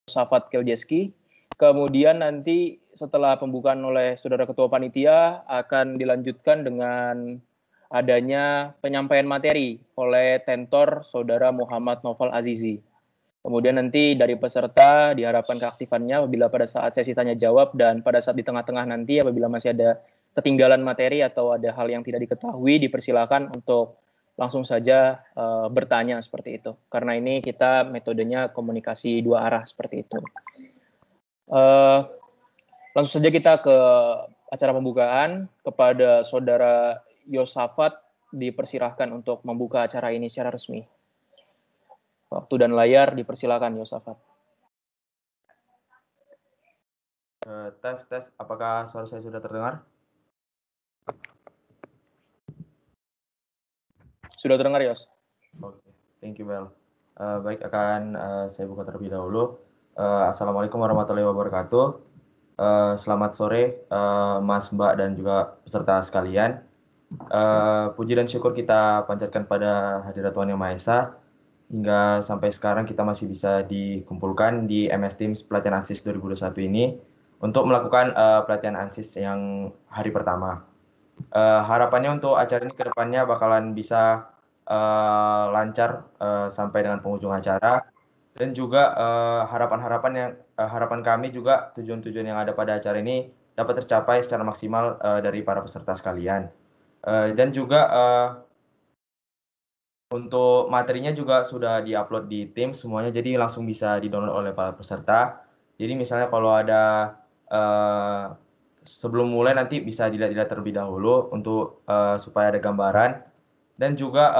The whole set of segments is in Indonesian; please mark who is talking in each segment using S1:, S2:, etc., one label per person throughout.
S1: Yosafat Keljeski. Kemudian nanti setelah pembukaan oleh Saudara Ketua Panitia akan dilanjutkan dengan adanya penyampaian materi oleh tentor Saudara Muhammad Noval Azizi. Kemudian nanti dari peserta diharapkan keaktifannya apabila pada saat sesi tanya jawab dan pada saat di tengah-tengah nanti apabila masih ada ketinggalan materi atau ada hal yang tidak diketahui dipersilakan untuk langsung saja bertanya seperti itu. Karena ini kita metodenya komunikasi dua arah seperti itu. Langsung saja kita ke acara pembukaan. Kepada Saudara Yosafat dipersilahkan untuk membuka acara ini secara resmi. Waktu dan layar dipersilakan Yosafat.
S2: Tes. Apakah suara saya sudah terdengar?
S1: Sudah terdengar, Yos?
S2: Oke, thank you, Bel. Baik, akan saya buka terlebih dahulu. Assalamualaikum warahmatullahi wabarakatuh. Selamat sore, Mas, Mbak, dan juga peserta sekalian. Puji dan syukur kita panjatkan pada hadirat Tuhan Yang Maha Esa. Hingga sampai sekarang kita masih bisa dikumpulkan di MS Teams pelatihan ANSIS 2021 ini untuk melakukan pelatihan ANSIS yang hari pertama. Harapannya untuk acara ini ke depannya bakalan bisa lancar sampai dengan penghujung acara, dan juga harapan kami juga tujuan-tujuan yang ada pada acara ini dapat tercapai secara maksimal dari para peserta sekalian. Dan juga untuk materinya juga sudah diupload di Teams semuanya, jadi langsung bisa di-download oleh para peserta. Jadi misalnya kalau ada sebelum mulai nanti bisa dilihat terlebih dahulu untuk supaya ada gambaran. Dan juga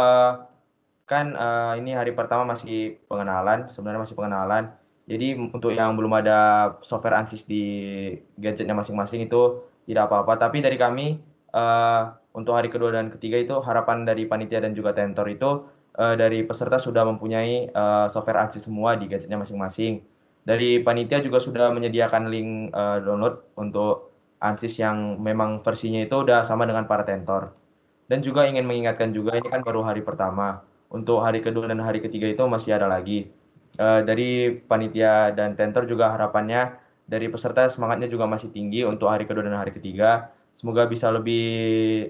S2: ini hari pertama masih pengenalan, sebenarnya masih pengenalan. Jadi untuk yang belum ada software ANSIS di gadgetnya masing-masing itu tidak apa-apa. Tapi dari kami untuk hari kedua dan ketiga itu harapan dari panitia dan juga tentor itu dari peserta sudah mempunyai software ANSIS semua di gadgetnya masing-masing. Dari panitia juga sudah menyediakan link download untuk ANSIS yang memang versinya itu udah sama dengan para tentor. Dan juga ingin mengingatkan juga ini kan baru hari pertama. Untuk hari kedua dan hari ketiga itu masih ada lagi. Dari panitia dan tentor juga harapannya dari peserta semangatnya juga masih tinggi untuk hari kedua dan hari ketiga. Semoga bisa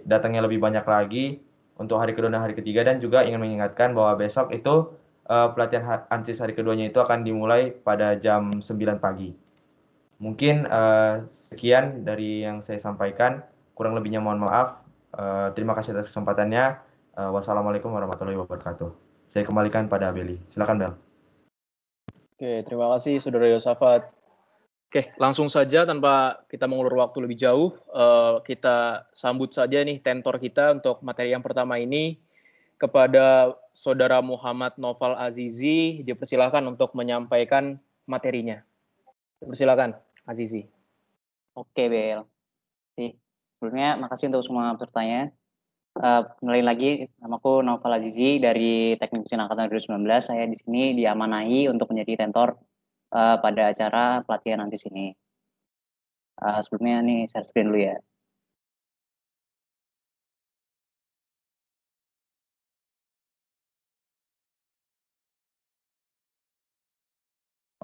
S2: datangnya lebih banyak lagi untuk hari kedua dan hari ketiga, dan juga ingin mengingatkan bahwa besok itu pelatihan ANSIS hari keduanya itu akan dimulai pada jam 9 pagi. Mungkin sekian dari yang saya sampaikan, kurang lebihnya mohon maaf. Terima kasih atas kesempatannya. Wassalamualaikum warahmatullahi wabarakatuh. Saya kembalikan pada Beli. Silakan, Bel.
S1: Oke, terima kasih Saudara Yosafat. Oke, langsung saja tanpa kita mengulur waktu lebih jauh, kita sambut saja nih tentor kita untuk materi yang pertama ini. Kepada Saudara Muhammad Noval Azizi, dipersilakan untuk menyampaikan materinya. Dipersilakan, Azizi.
S3: Oke, Bel. Sebelumnya, makasih untuk semua bertanya. Kenalin lagi, namaku Noval Azizi dari Teknik Mesin Angkatan 2019. Saya di sini diamanahi untuk menjadi tentor pada acara pelatihan ANSIS ini. Sebelumnya nih share screen dulu ya.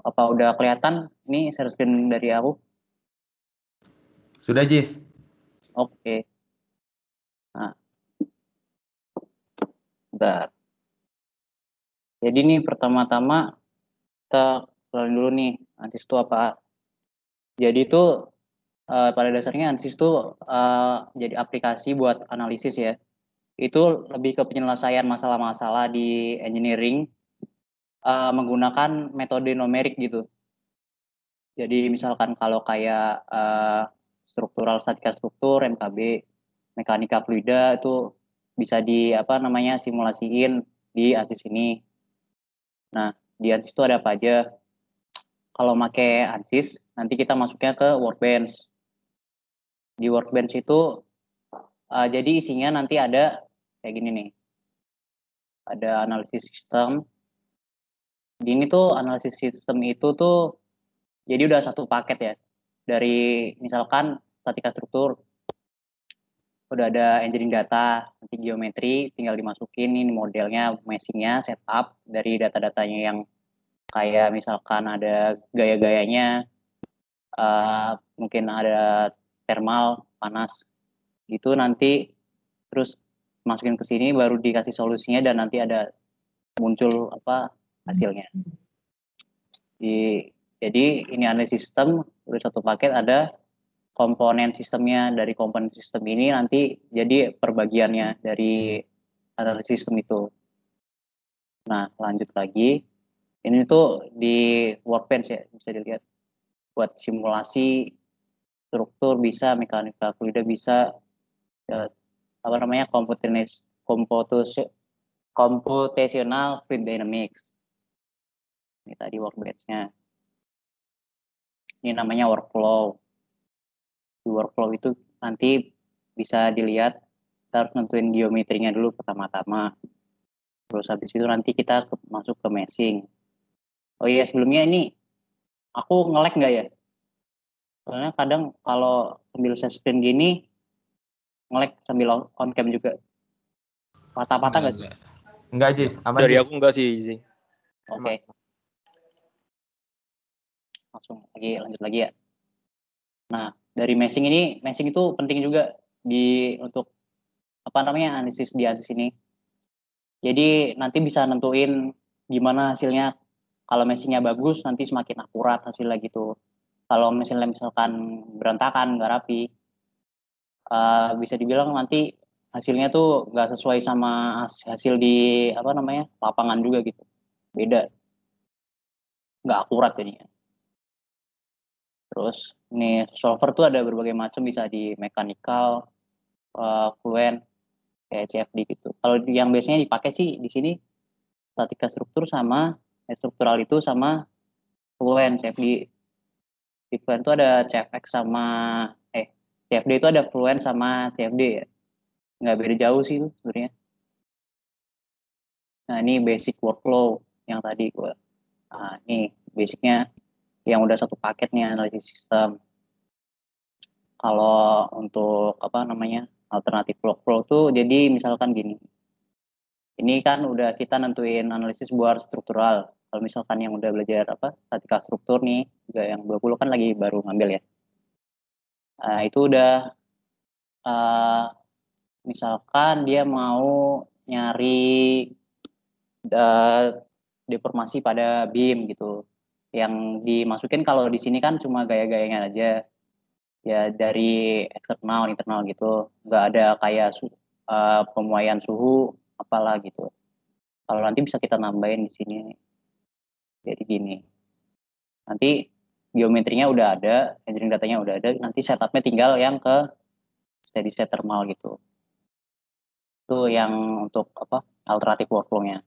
S3: Apa udah kelihatan? Ini share screen dari aku.
S2: Sudah, Jis.
S3: Oke. Nah. Bentar. Jadi nih pertama-tama kita kenalin dulu nih ANSIS itu apa. Jadi itu pada dasarnya ANSIS itu jadi aplikasi buat analisis ya. Itu lebih ke penyelesaian masalah-masalah di engineering menggunakan metode numerik gitu. Jadi misalkan kalau kayak struktural statika struktur, MKB, mekanika fluida itu bisa simulasiin di ANSIS ini. Nah, di ANSIS itu ada apa aja? Kalau pakai ANSIS, nanti kita masuknya ke Workbench. Di Workbench itu jadi isinya nanti ada kayak gini nih. Ada analisis sistem. Di ini tuh analisis sistem itu tuh jadi udah satu paket ya. Dari misalkan statika struktur, udah ada engineering data, nanti geometri tinggal dimasukin ini modelnya, meshingnya, setup dari data-datanya yang kayak misalkan ada gaya-gayanya, mungkin ada thermal panas gitu, nanti terus masukin ke sini baru dikasih solusinya dan nanti ada muncul apa hasilnya. Jadi ini analisis sistem, udah satu paket ada komponen sistemnya. Dari komponen sistem ini nanti jadi perbagiannya dari analisis sistem itu. Nah, lanjut lagi. Ini tuh di Workbench ya, bisa dilihat. Buat simulasi struktur bisa, mekanika fluida bisa, apa namanya, computational fluid dynamics. Ini tadi workbench-nya. Ini namanya workflow. Di workflow itu nanti bisa dilihat, kita harus nentuin geometrinya dulu pertama-tama. Terus habis itu nanti kita masuk ke meshing. Oh iya, sebelumnya ini aku nge-lag nggak ya? Soalnya kadang kalau sambil share screen gini, nge-lag sambil on cam juga. Patah-patah nggak sih?
S2: Enggak, Jis. Aman,
S1: Dari
S2: Jis.
S1: aku enggak sih.
S3: Oke. Langsung lanjut lagi ya. Nah, dari meshing itu penting juga untuk apa namanya, analisis ini. Jadi nanti bisa nentuin gimana hasilnya. Kalau meshingnya bagus, nanti semakin akurat hasilnya gitu. Kalau misalkan berantakan, nggak rapi, bisa dibilang nanti hasilnya tuh nggak sesuai sama hasil di apa namanya lapangan juga gitu. Beda, nggak akurat jadinya. Terus ini solver tuh ada berbagai macam, bisa di mechanical, fluent, kayak CFD gitu. Kalau yang biasanya dipakai sih di sini statika struktur sama struktural itu sama fluent CFD. Di fluent itu ada CFX sama CFD itu ada fluent sama CFD ya. Nggak beda jauh sih itu sebenarnya. Nah, ini basic workflow yang tadi gue. Nah, ini basicnya yang udah satu paketnya, analisis sistem. Kalau untuk apa namanya alternatif workflow tuh, jadi misalkan gini. Ini kan udah kita nentuin analisis buat struktural. Kalau misalkan yang udah belajar apa statika struktur nih, juga yang 20 kan lagi baru ngambil ya. Itu udah misalkan dia mau nyari deformasi pada beam gitu. Yang dimasukin kalau di sini kan cuma gaya-gayanya aja. Ya dari eksternal, internal gitu. Nggak ada kayak pemuaian suhu apalah gitu. Kalau nanti bisa kita nambahin di sini. Jadi gini. Nanti geometrinya udah ada, engineering datanya udah ada, nanti setupnya tinggal yang ke steady state thermal gitu. Itu yang untuk apa alternatif workflow-nya.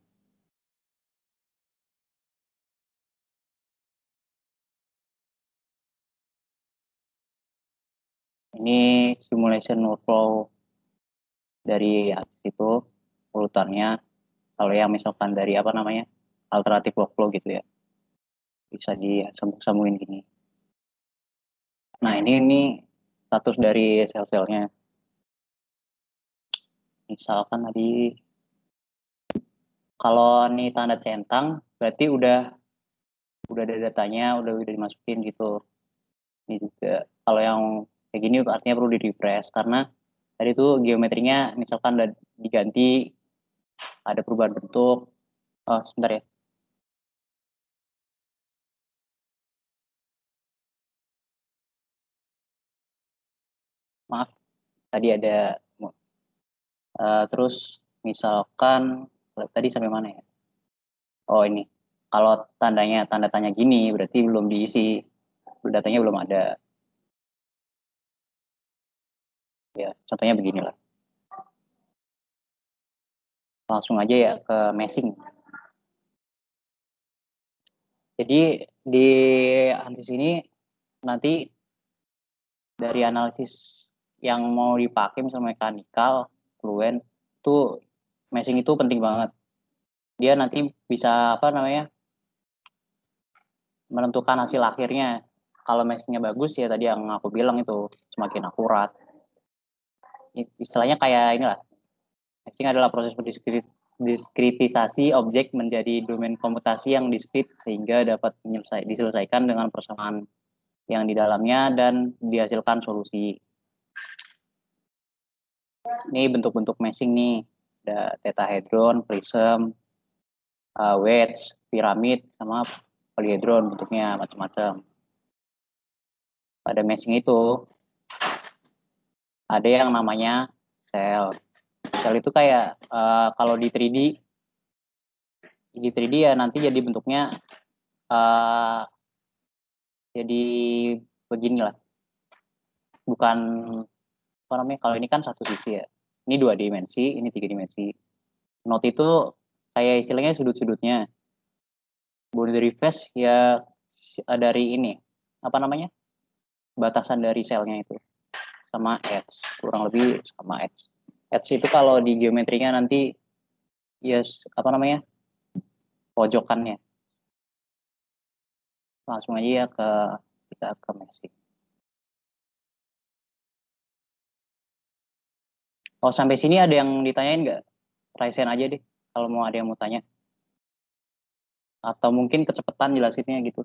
S3: Ini simulation workflow dari itu urutannya. Kalau yang misalkan dari apa namanya alternatif workflow gitu ya, bisa disambung-sambungin gini. Nah, ini status dari sel-selnya. Misalkan tadi kalau nih tanda centang berarti udah ada datanya, udah dimasukin gitu. Ini juga kalau yang kayak gini artinya perlu di refresh karena tadi tuh geometrinya misalkan udah diganti, ada perubahan bentuk. Oh, sebentar ya. Maaf, tadi ada terus misalkan tadi sampai mana ya? Oh, ini. Kalau tanda tanya gini berarti belum diisi. Datanya belum ada. Ya, contohnya beginilah. Langsung aja ya ke meshing. Jadi di analisis ini nanti dari analisis yang mau dipakai misalnya mechanical, fluent, itu meshing itu penting banget. Dia nanti bisa apa namanya menentukan hasil akhirnya. Kalau meshingnya bagus ya tadi yang aku bilang itu semakin akurat. Istilahnya kayak inilah. Meshing adalah proses diskritisasi objek menjadi domain komutasi yang diskrit sehingga dapat diselesaikan dengan persamaan yang di dalamnya dan dihasilkan solusi. Ini bentuk-bentuk meshing nih, ada tetrahedron, prism, wedge, piramid, sama polyhedron, bentuknya macam-macam. Pada meshing itu ada yang namanya sel. Sel itu kayak kalau di 3D ya nanti jadi bentuknya jadi begini lah. Bukan apa namanya, kalau ini kan satu sisi ya. Ini 2 dimensi, ini 3 dimensi. Node itu kayak istilahnya sudut-sudutnya. Boundary face ya dari ini, apa namanya, batasan dari selnya itu. Sama edge, kurang lebih sama edge. Edge itu kalau di geometrinya nanti apa namanya, pojokannya. Langsung aja ya kita ke meshing. Oh, sampai sini ada yang ditanyain nggak? Raisen aja deh kalau mau ada yang mau tanya. Atau mungkin kecepatan jelasinnya gitu.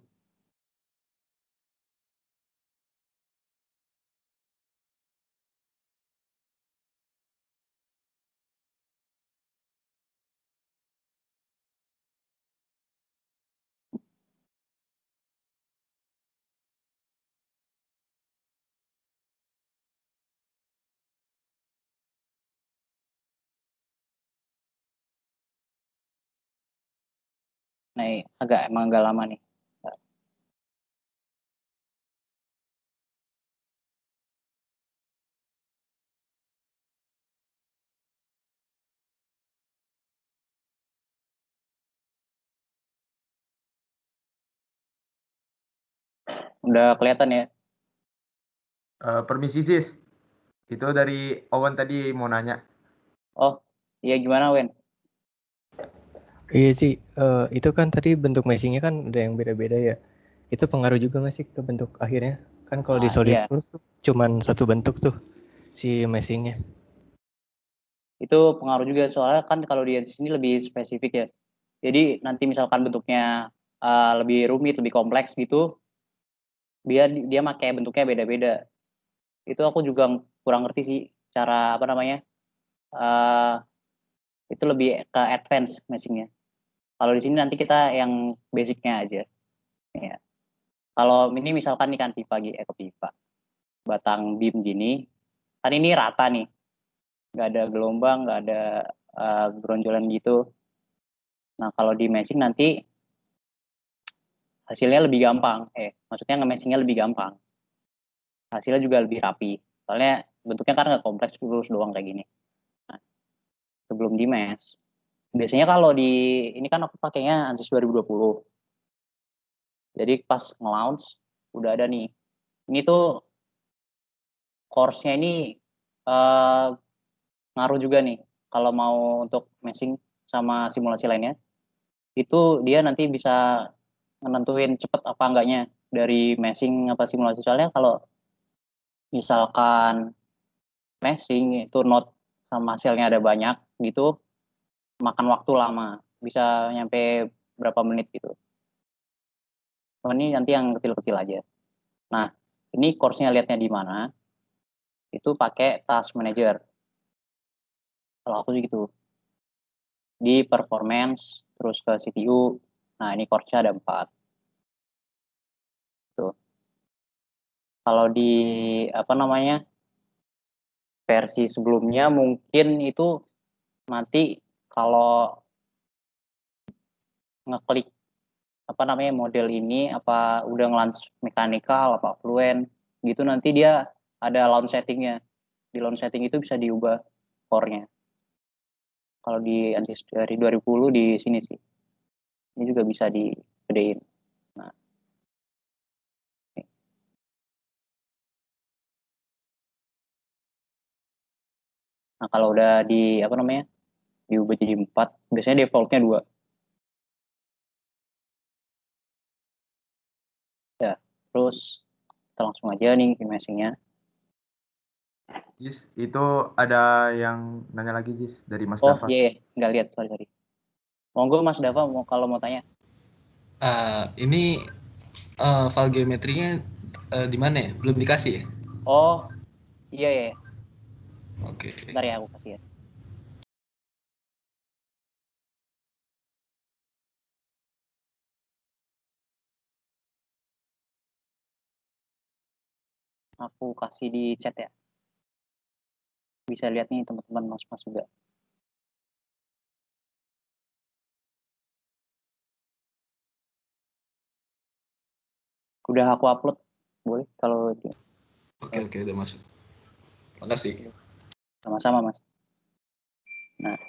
S3: Nah, emang agak lama nih. Udah kelihatan ya?
S2: Permisi sis, itu dari Owen tadi mau nanya.
S3: Oh, iya gimana Wen?
S4: Iya sih, itu kan tadi bentuk meshingnya kan ada yang beda-beda ya. Itu pengaruh juga nggak sih ke bentuk akhirnya? Kan kalau di
S3: Iya.
S4: SolidWorks tuh cuman satu bentuk tuh si meshingnya.
S3: Itu pengaruh juga soalnya kan kalau di sini lebih spesifik ya. Jadi nanti misalkan bentuknya lebih rumit, lebih kompleks gitu, dia pakai bentuknya beda-beda. Itu aku juga kurang ngerti sih cara apa namanya. Uh, itu lebih ke advance meshingnya. Kalau di sini nanti kita yang basicnya aja. Ya. Kalau ini misalkan nih kan pipa, batang beam gini, kan ini rata nih, nggak ada gelombang, nggak ada geronjolan gitu. Nah kalau di meshing nanti hasilnya lebih gampang, maksudnya nge-meshingnya lebih gampang, hasilnya juga lebih rapi. Soalnya bentuknya kan nggak kompleks lurus doang kayak gini. Nah, sebelum di mesh, biasanya kalau di ini kan aku pakainya ANSYS 2020. Jadi pas nge-launch udah ada nih. Ini tuh course-nya ini ngaruh juga nih kalau mau untuk meshing sama simulasi lainnya. Itu dia nanti bisa menentuin cepet apa enggaknya dari meshing apa simulasi. Soalnya kalau misalkan meshing itu node sama hasilnya ada banyak gitu, makan waktu lama, bisa nyampe berapa menit gitu. Oh, ini nanti yang kecil-kecil aja. Nah, ini course-nya lihatnya di mana? Itu pakai task manager. Kalau aku sih gitu. Di performance, terus ke CPU. Nah, ini course-nya ada 4. Tuh. Kalau di apa namanya? Versi sebelumnya mungkin itu nanti kalau ngeklik apa namanya model ini apa udah nge-launch mechanical apa fluent gitu nanti dia ada launch settingnya. Di launch setting itu bisa diubah core-nya. Kalau di ANSYS dari 2010 di sini sih. Ini juga bisa digedein. Nah, nah kalau udah di apa namanya? Diubah jadi 4, biasanya defaultnya 2. Ya, terus kita langsung aja nih ke meshing-nya.
S2: Jis, itu ada yang nanya lagi Jis dari Mas
S3: Oh
S2: Dava.
S3: iya, nggak lihat, sorry. Monggo Mas Dava kalau mau tanya.
S5: Ini file geometrinya di mana ya? Belum dikasih ya?
S3: Oh iya ya,
S5: Oke.
S3: bentar ya aku kasih ya. Aku kasih di chat ya. Bisa lihat nih teman-teman mas-mas juga. Udah aku upload, boleh kalau itu.
S5: Oke, udah masuk. Makasih.
S3: Sama-sama mas. Nah,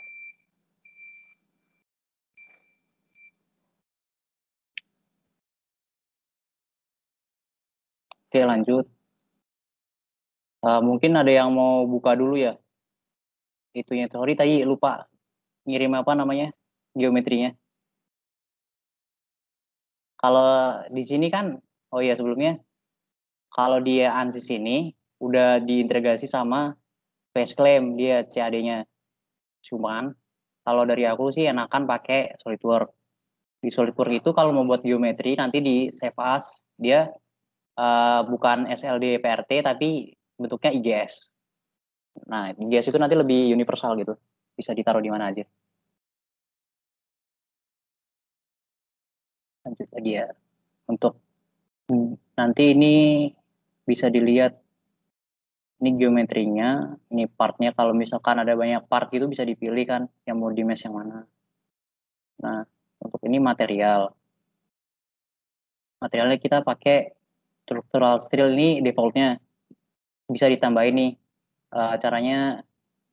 S3: oke lanjut. Mungkin ada yang mau buka dulu ya. Itunya, sorry tadi lupa ngirim apa namanya geometrinya. Kalau di sini kan, oh iya sebelumnya, kalau dia ANSYS ini udah diintegrasi sama Faceclaim dia CAD-nya. Cuman kalau dari aku sih enakan pakai SolidWorks. Di SolidWorks itu kalau mau buat geometri nanti di save as dia bukan SLD PRT tapi bentuknya IGS. Nah, IGS itu nanti lebih universal gitu. Bisa ditaruh di mana aja. Lanjut lagi ya. Untuk nanti ini bisa dilihat ini geometrinya, ini partnya. Kalau misalkan ada banyak part itu bisa dipilih kan yang mau di mesh yang mana. Nah, untuk ini material. Materialnya kita pakai structural steel ini defaultnya. Bisa ditambahin nih caranya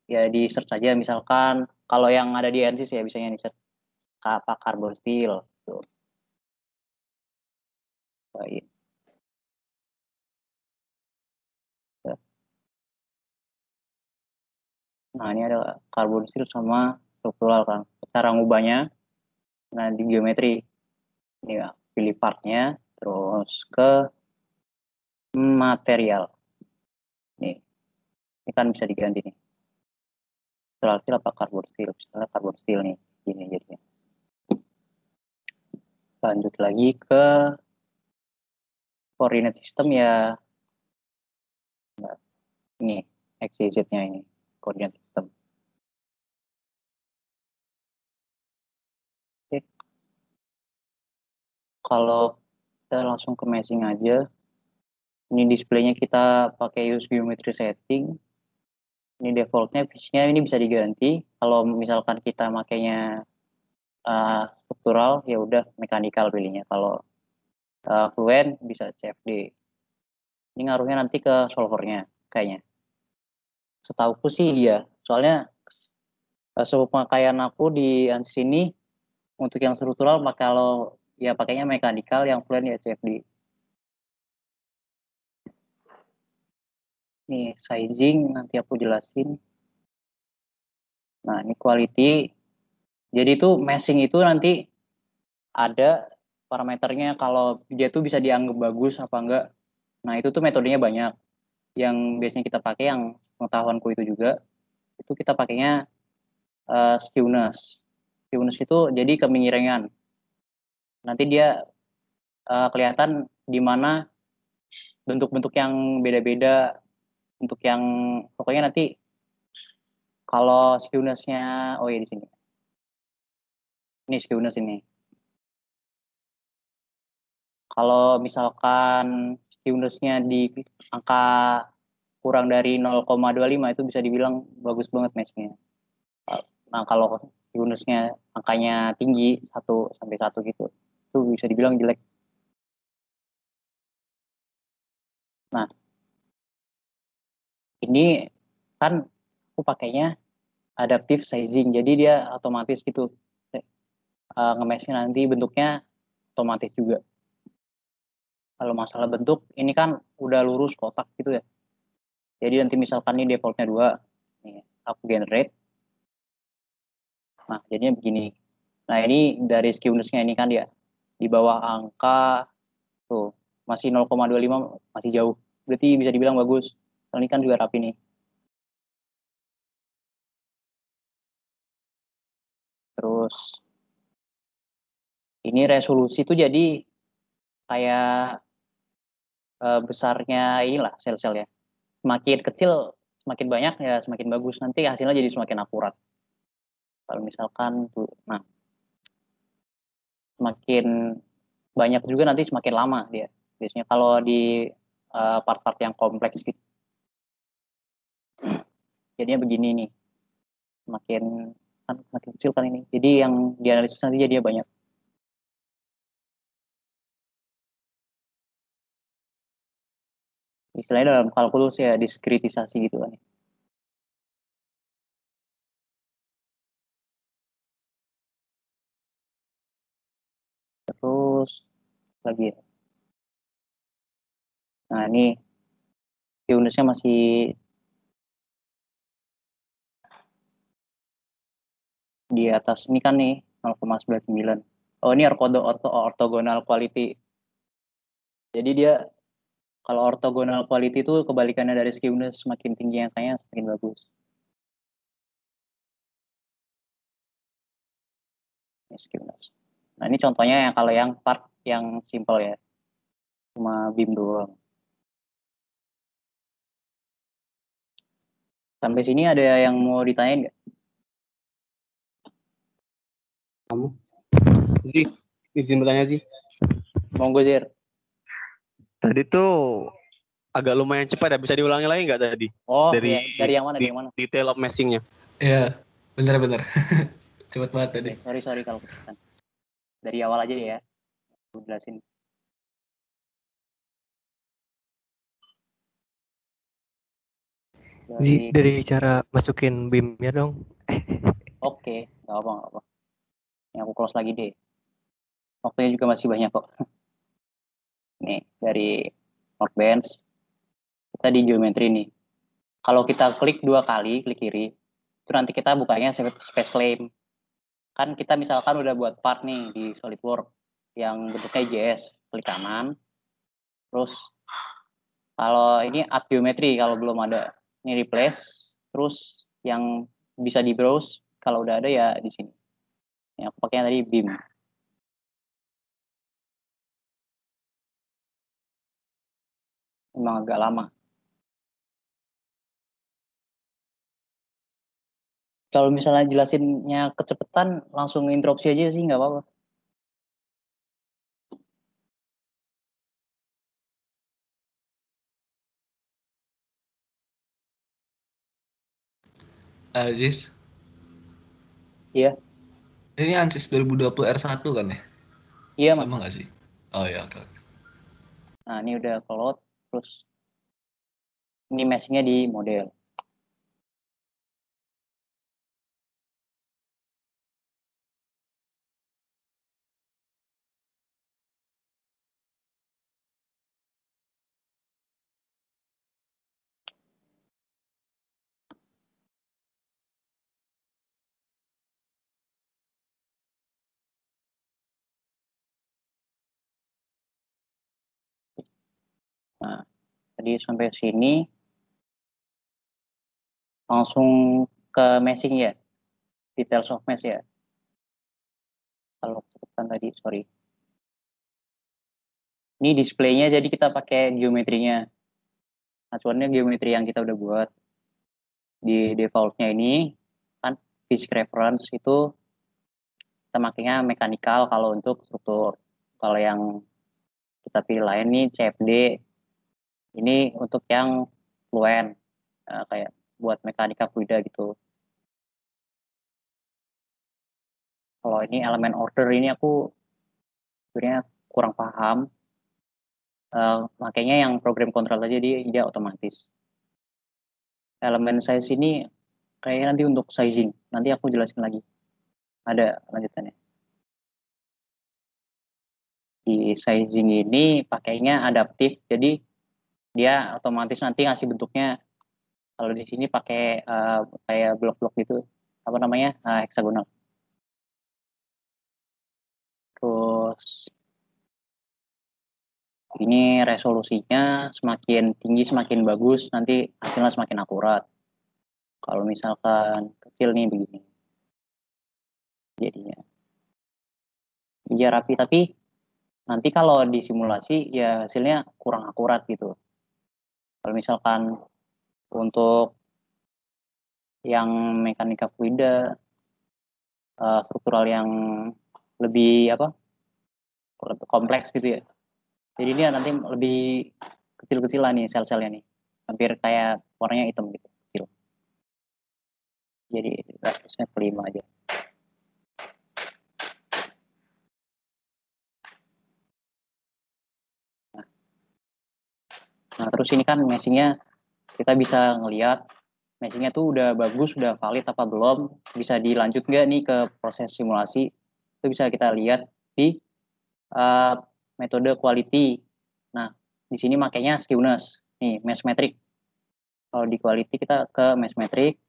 S3: ya di search aja misalkan kalau yang ada di ANSYS ya bisanya di search apa carbon steel tuh. Baik. Nah ini ada carbon steel sama struktural kan. Cara ngubahnya nah di geometri ini ya, pilih partnya terus ke material. Ini kan bisa diganti nih. Struktural steel apa carbon steel? Misalnya carbon steel nih ini jadinya. Lanjut lagi ke coordinate system ya. Ini XYZ-nya ini coordinate system. Oke. Kalau kita langsung ke meshing aja. Ini displaynya kita pakai use geometry setting. Ini defaultnya visinya ini bisa diganti. Kalau misalkan kita makainya struktural ya udah mechanical pilihnya. Kalau fluent bisa CFD. Ini ngaruhnya nanti ke solvernya kayaknya. Setauku sih iya. Soalnya sepemakaian aku di sini untuk yang struktural kalau ya pakainya mechanical, yang fluent ya CFD. Nih sizing nanti aku jelasin. Nah ini quality. Jadi itu meshing itu nanti ada parameternya kalau dia tuh bisa dianggap bagus apa enggak. Nah itu tuh metodenya banyak. Yang biasanya kita pakai yang pengetahuanku itu juga itu kita pakainya skewness. Skewness itu jadi kemiringan. Nanti dia kelihatan di mana bentuk-bentuk yang beda-beda, untuk yang pokoknya nanti kalau skewness-nya oh ya di sini. Ini skewness ini. Kalau misalkan skewness-nya di angka kurang dari 0,25 itu bisa dibilang bagus banget mesh-nya. Nah, kalau skewness-nya angkanya tinggi 1 sampai 1 gitu, itu bisa dibilang jelek. Nah, ini kan aku pakainya adaptive sizing, jadi dia otomatis gitu. Nge-mesh-nya nanti bentuknya otomatis juga. Kalau masalah bentuk, ini kan udah lurus kotak gitu ya. Jadi nanti misalkan ini defaultnya 2, nih, aku generate. Nah, jadinya begini. Nah, ini dari skewness-nya ini kan dia di bawah angka tuh masih 0,25 masih jauh. Berarti bisa dibilang bagus. Soalnya ini kan juga rapi nih. Terus ini resolusi itu jadi kayak besarnya inilah sel-sel ya. Semakin kecil, semakin banyak ya semakin bagus. Nanti hasilnya jadi semakin akurat. Kalau misalkan tuh, nah semakin banyak juga nanti semakin lama dia. Biasanya kalau di part-part yang kompleks gitu. Jadinya begini nih. Semakin kecil kan ini. Jadi yang dianalisis nanti dia banyak. Istilahnya dalam kalkulus ya diskritisasi gitu kan. Terus lagi ya. Nah ini unitnya masih di atas ini kan nih 0,99. Oh ini orthogonal quality. Jadi dia kalau orthogonal quality itu kebalikannya dari skewness, semakin tinggi angkanya semakin bagus. Ini skewness. Nah ini contohnya yang kalau yang part yang simple ya, cuma beam doang. Sampai sini ada yang mau ditanyain nggak?
S6: Kamu? Zi, izin bertanya Zi.
S3: Monggo Zir.
S6: Tadi tuh agak lumayan cepat ya, bisa diulangi lagi nggak tadi?
S3: Oh
S6: dari
S3: ya, dari yang mana? Dari yang mana?
S6: Detail of meshing-nya.
S5: Iya, benar-benar. Cepet banget tadi.
S3: Sorry kalau kecepatan. Dari awal aja ya, gue jelasin.
S4: Dari cara masukin beam-nya dong.
S3: Oke, nggak apa. Yang aku close lagi deh. Waktunya juga masih banyak kok. Nih, dari workbench. Kita di geometri nih. Kalau kita klik 2 kali, klik kiri, itu nanti kita bukanya space claim. Kan kita misalkan udah buat part nih di SolidWorks yang bentuknya JS, klik kanan. Terus kalau ini add geometry kalau belum ada, ini replace. Terus yang bisa di browse kalau udah ada ya di sini. Yang aku pakainya tadi beam. Memang agak lama. Kalau misalnya jelasinnya kecepatan, langsung interupsi aja sih nggak apa-apa.
S5: Aziz,
S3: Iya.
S5: ini ANSYS 2020 R1 kan ya?
S3: Iya mas.
S5: Sama nggak sih? Oh ya, oke.
S3: Nah ini udah ke load, terus ini meshingnya di model. Nah, tadi sampai sini langsung ke meshing ya, details of mesh ya. Kalau kecepatan tadi, sorry. Ini displaynya jadi kita pakai geometrinya. Acuannya geometri yang kita udah buat. Di defaultnya ini, kan physics reference itu kita makainya mekanikal kalau untuk struktur. Kalau yang kita pilih lain nih CFD, ini untuk yang fluent, kayak buat mekanika fluida gitu. Kalau ini elemen order ini aku sebenarnya kurang paham. Makanya yang program kontrol aja dia otomatis. Elemen size ini kayaknya nanti untuk sizing. Nanti aku jelasin lagi. Ada lanjutannya. Di sizing ini pakainya adaptif, jadi dia otomatis nanti ngasih bentuknya. Kalau di sini pakai kayak blok-blok gitu, apa namanya, heksagonal. Terus ini resolusinya semakin tinggi semakin bagus, nanti hasilnya semakin akurat. Kalau misalkan kecil nih begini. jadinya. Iya rapi, tapi nanti kalau di simulasi ya hasilnya kurang akurat gitu. Kalau misalkan untuk yang mekanika fluida, struktural yang lebih kompleks gitu ya. Jadi dia nanti lebih kecil-kecilan nih sel-selnya nih, hampir kayak warnanya hitam gitu, kecil. Jadi harusnya kelima aja. Nah terus ini kan meshingnya kita bisa ngelihat meshingnya tuh udah bagus, udah valid apa belum, bisa dilanjut nggak nih ke proses simulasi. Itu bisa kita lihat di metode quality. Nah di sini makanya skewness nih, mesh metric. Kalau di quality kita ke mesh metric,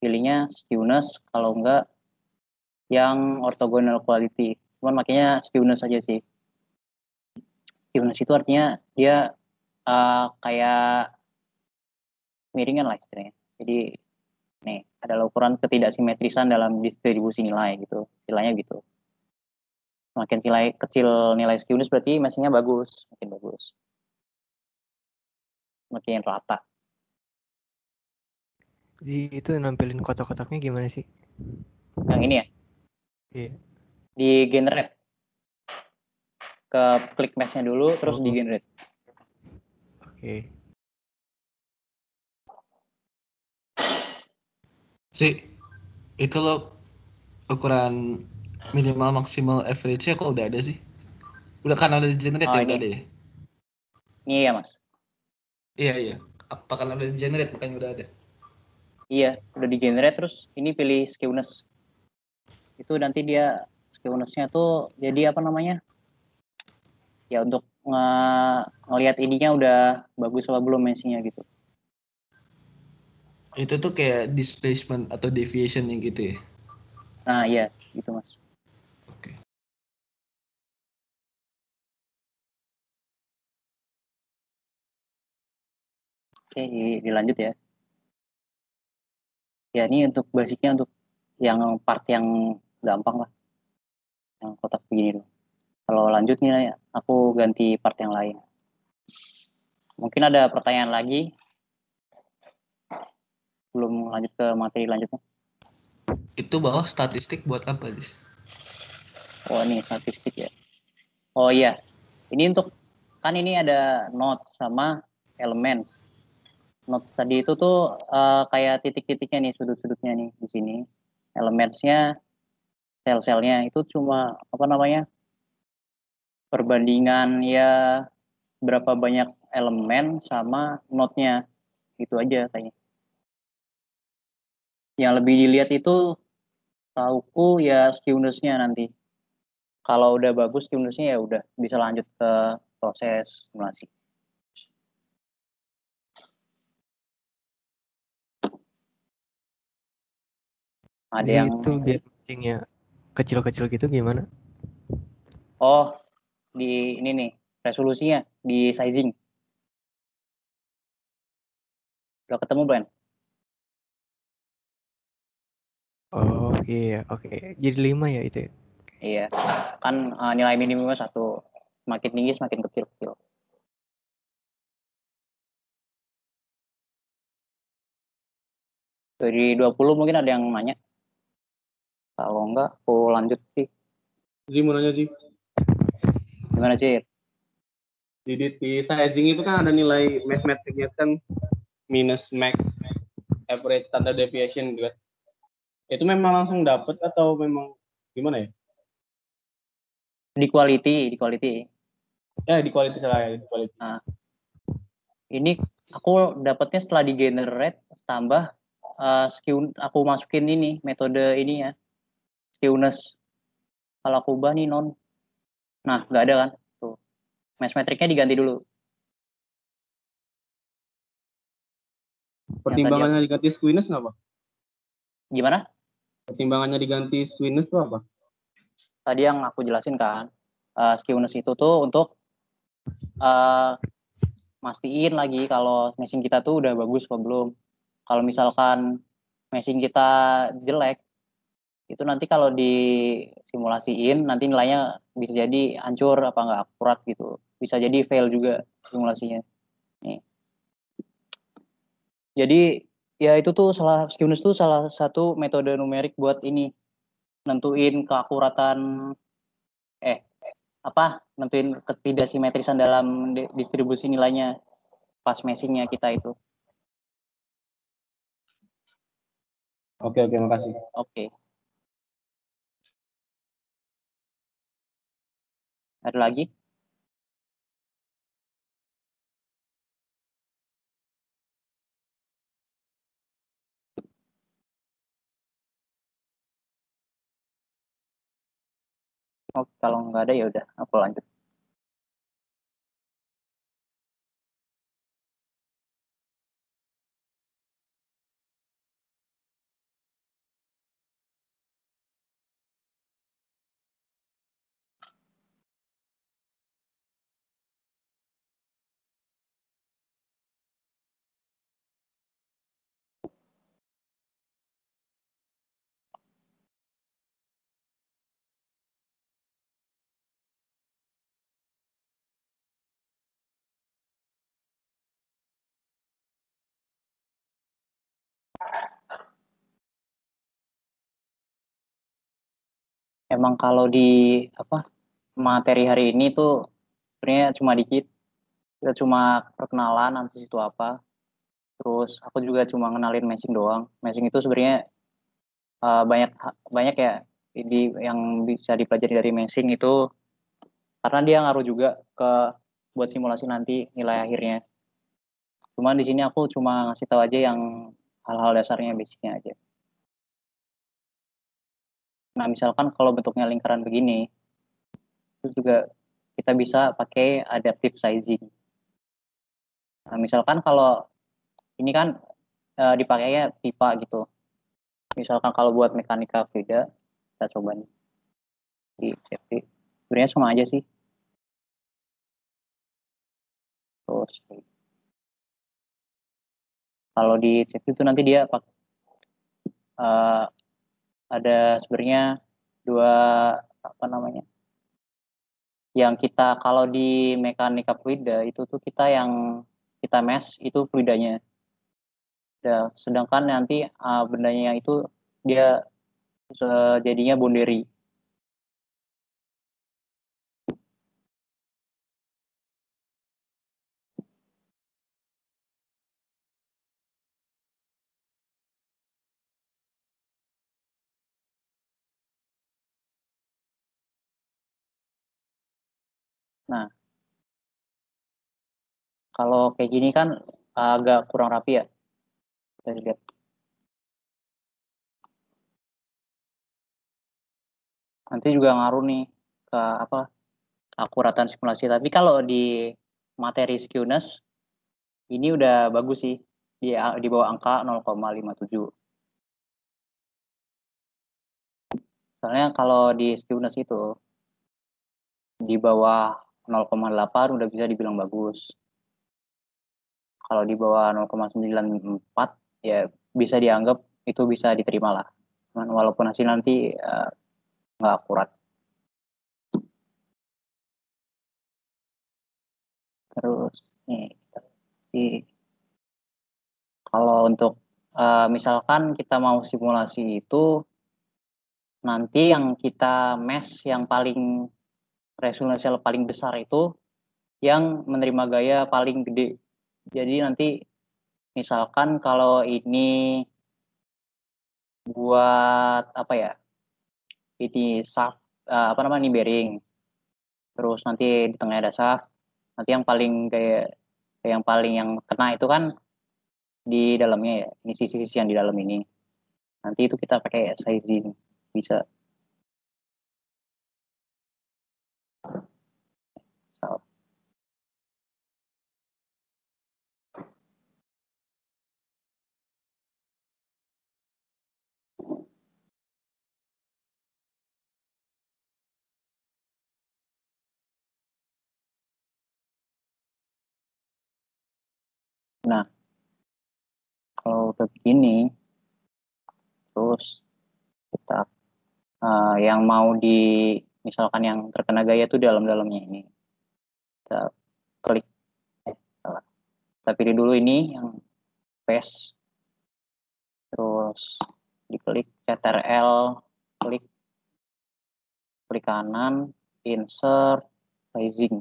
S3: pilihnya skewness, kalau enggak yang orthogonal quality. Cuman makanya skewness aja sih. Skewness itu artinya dia kayak miringan lah istilahnya. Jadi nih adalah ukuran ketidaksimetrisan dalam distribusi nilai gitu, istilahnya gitu. Makin nilai kecil nilai skewness berarti mesinnya bagus, makin bagus, makin rata.
S4: Itu nampilin kotak-kotaknya gimana sih?
S3: Yang ini ya?
S4: Iya.
S3: Di generate. Ke klik meshnya dulu, terus di generate.
S4: Oke.
S5: Itu lo ukuran minimal maksimal average-nya kok udah ada sih? Udah karena udah di generate ya udah ada ya?
S3: Ini ya mas.
S5: Iya. Apa karena udah di generate makanya udah ada?
S3: Iya, udah di generate terus ini pilih skewness. Itu nanti dia skewness-nya tuh jadi apa namanya? Ya untuk ngelihat ininya udah bagus apa belum meshingnya gitu.
S5: Itu tuh kayak displacement atau deviation yang gitu ya?
S3: Nah iya, gitu mas.
S5: Oke.
S3: Oke, dilanjut ya. Ya ini untuk basicnya, untuk yang part yang gampang lah, yang kotak begini dulu. Kalau lanjut nih aku ganti part yang lain. Mungkin ada pertanyaan lagi belum lanjut ke materi lanjutnya.
S5: Itu bawah statistik buat apa, Dis?
S3: Oh ini statistik ya. Oh iya, ini untuk kan ini ada notes sama elemen. Notes tadi itu tuh kayak titik-titiknya nih, sudut-sudutnya nih di sini. Elemennya, sel-selnya itu cuma apa namanya, perbandingan ya berapa banyak elemen sama node-nya, gitu aja kayaknya. Yang lebih dilihat itu tauku ya skewness-nya nanti. Kalau udah bagus skewness-nya ya udah bisa lanjut ke proses simulasi. Ada yang
S4: itu biar meshingnya kecil-kecil gitu gimana?
S3: oh di ini nih resolusinya di sizing. Udah ketemu Brian?
S4: Oh iya, oke. Jadi 5 ya itu ya?
S3: Iya, kan nilai minimumnya 1. Semakin tinggi semakin kecil-kecil. Dari 20 mungkin ada yang nanya. Kalau enggak, aku lanjut sih.
S7: Mau nanya sih.
S3: Gimana sih?
S7: Di sizing itu kan ada nilai mesh metricnya kan minus max average standard deviation gitu kan. Itu memang langsung dapet atau memang gimana ya?
S3: Di quality.
S7: Ya di quality saya, di quality.
S3: Nah, ini aku dapatnya setelah di generate tambah aku masukin ini metode ini ya, skewness. Kalau aku ubah nih non, nah nggak ada kan tuh, mesh metricnya diganti dulu.
S7: Pertimbangannya diganti skewness nggak Pak?
S3: Gimana?
S7: Pertimbangannya diganti skewness itu apa?
S3: Tadi yang aku jelasin kan, skewness itu tuh untuk mastiin lagi kalau meshing kita tuh udah bagus apa belum. Kalau misalkan meshing kita jelek, Itu nanti kalau disimulasiin nanti nilainya bisa jadi hancur apa nggak akurat gitu. Bisa jadi fail juga simulasinya. Nih. Jadi ya itu tuh skewness tuh salah satu metode numerik buat ini nentuin keakuratan nentuin ketidaksimetrisan dalam distribusi nilainya pas matchingnya kita itu.
S7: Oke, makasih.
S3: Oke. Ada lagi? Oh, kalau nggak ada ya udah aku lanjut. Emang kalau di materi hari ini tuh sebenarnya cuma dikit. Kita cuma perkenalan analisis itu apa. Terus aku juga cuma ngenalin meshing doang. Meshing itu sebenarnya banyak ya yang bisa dipelajari dari meshing itu karena dia ngaruh juga ke buat simulasi nanti nilai akhirnya. Cuman di sini aku cuma ngasih tahu aja yang hal-hal dasarnya, basicnya aja. Nah, misalkan kalau bentuknya lingkaran begini, itu juga kita bisa pakai adaptive sizing. Nah, misalkan kalau ini kan dipakainya pipa gitu. Misalkan kalau buat mekanika fluida, kita coba nih di CFD. Sebenarnya sama aja sih. Terus kalau di CFD itu nanti dia ada sebenarnya dua yang kita kalau di mekanika fluida itu tuh yang kita mesh itu fluidanya. Ya, sedangkan nanti bendanya itu dia jadinya boundary. Nah, kalau kayak gini kan agak kurang rapi ya. Kita lihat. Nanti juga ngaruh nih ke akuratan simulasi. Tapi kalau di materi skewness ini udah bagus sih di bawah angka 0,57. Soalnya kalau di skewness itu di bawah 0,8 udah bisa dibilang bagus. Kalau di bawah 0,94 ya bisa dianggap itu bisa diterima lah. Walaupun hasil nanti nggak akurat. Terus nih, kalau untuk misalkan kita mau simulasi itu nanti yang kita mesh yang paling resolusi paling besar itu yang menerima gaya paling gede. Jadi nanti misalkan kalau ini buat ini shaft ini bearing. Terus nanti di tengah ada shaft. Nanti yang paling yang kena itu kan di dalamnya ya. Ini sisi-sisi yang di dalam ini. Nanti itu kita pakai sizing bisa. So. Nah, kalau begini, terus kita Yang mau misalkan yang terkena gaya tuh dalam-dalamnya ini. Kita klik, kita pilih dulu ini yang paste, terus diklik Ctrl, klik kanan, insert, sizing.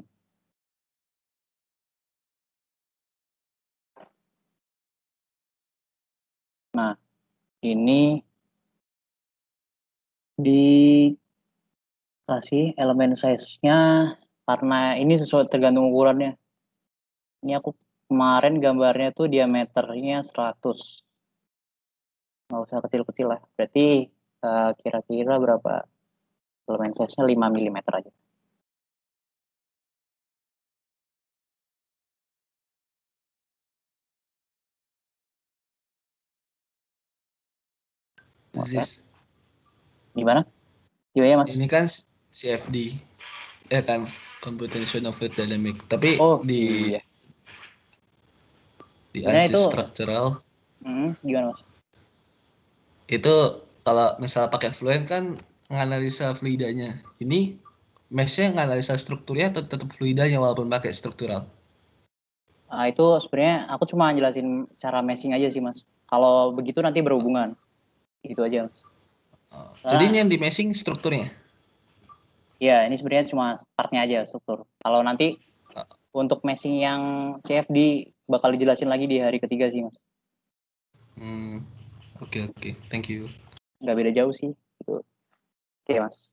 S3: Nah, ini dikasih elemen size-nya karena ini sesuai tergantung ukurannya. Ini aku kemarin gambarnya tuh diameternya 100. Nggak usah kecil-kecil lah. Berarti kira-kira berapa elemen size-nya 5 mm aja.
S5: Zis.
S3: Gimana? Gimana Mas?
S5: Ini kan CFD, ya kan, Computational Fluid Dynamics. Tapi
S3: iya.
S5: di
S3: Sebenarnya
S5: ANSYS
S3: itu
S5: structural
S3: gimana Mas?
S5: itu kalau misal pakai Fluent kan menganalisa fluidanya. Ini mesh-nya menganalisa strukturnya atau tetap fluidanya walaupun pakai struktural?
S3: Itu sebenarnya aku cuma jelasin cara meshing aja sih Mas. Kalau begitu nanti berhubungan. Gitu aja Mas.
S5: Jadi ini yang di meshing strukturnya?
S3: Iya, ini sebenarnya cuma partnya aja struktur. Kalau nanti untuk meshing yang CFD bakal dijelasin lagi di hari ketiga sih Mas.
S5: Oke, thank you.
S3: Nggak beda jauh sih. Gitu. Oke Mas.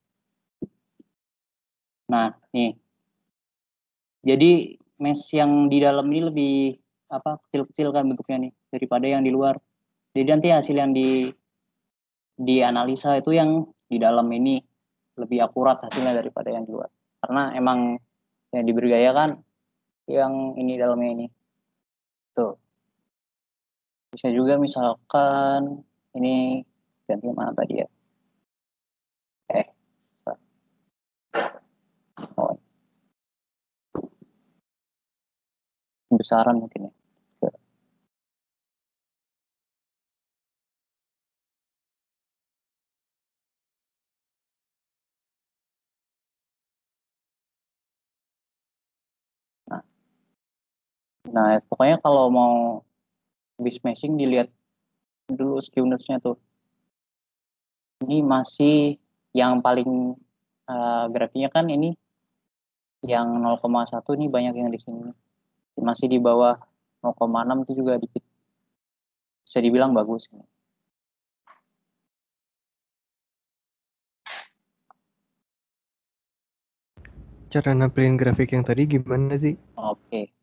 S3: Nah, nih. Jadi mesh yang di dalam ini lebih kecil-kecil kan bentuknya nih daripada yang di luar. Jadi nanti hasil yang dianalisa itu yang di dalam ini lebih akurat hasilnya daripada yang di luar. Karena emang yang dibergaya kan yang ini dalamnya ini. Tuh. Bisa juga misalkan ini ganti mana tadi ya? Besaran mungkin ya. Nah, pokoknya kalau mau habis meshing dilihat dulu skewness-nya tuh. Ini masih yang paling grafiknya kan ini yang 0,1 ini banyak yang di sini. Masih di bawah 0,6 itu juga dikit. Bisa dibilang bagus.
S4: Cara nampilin grafik yang tadi gimana sih?
S3: Oke.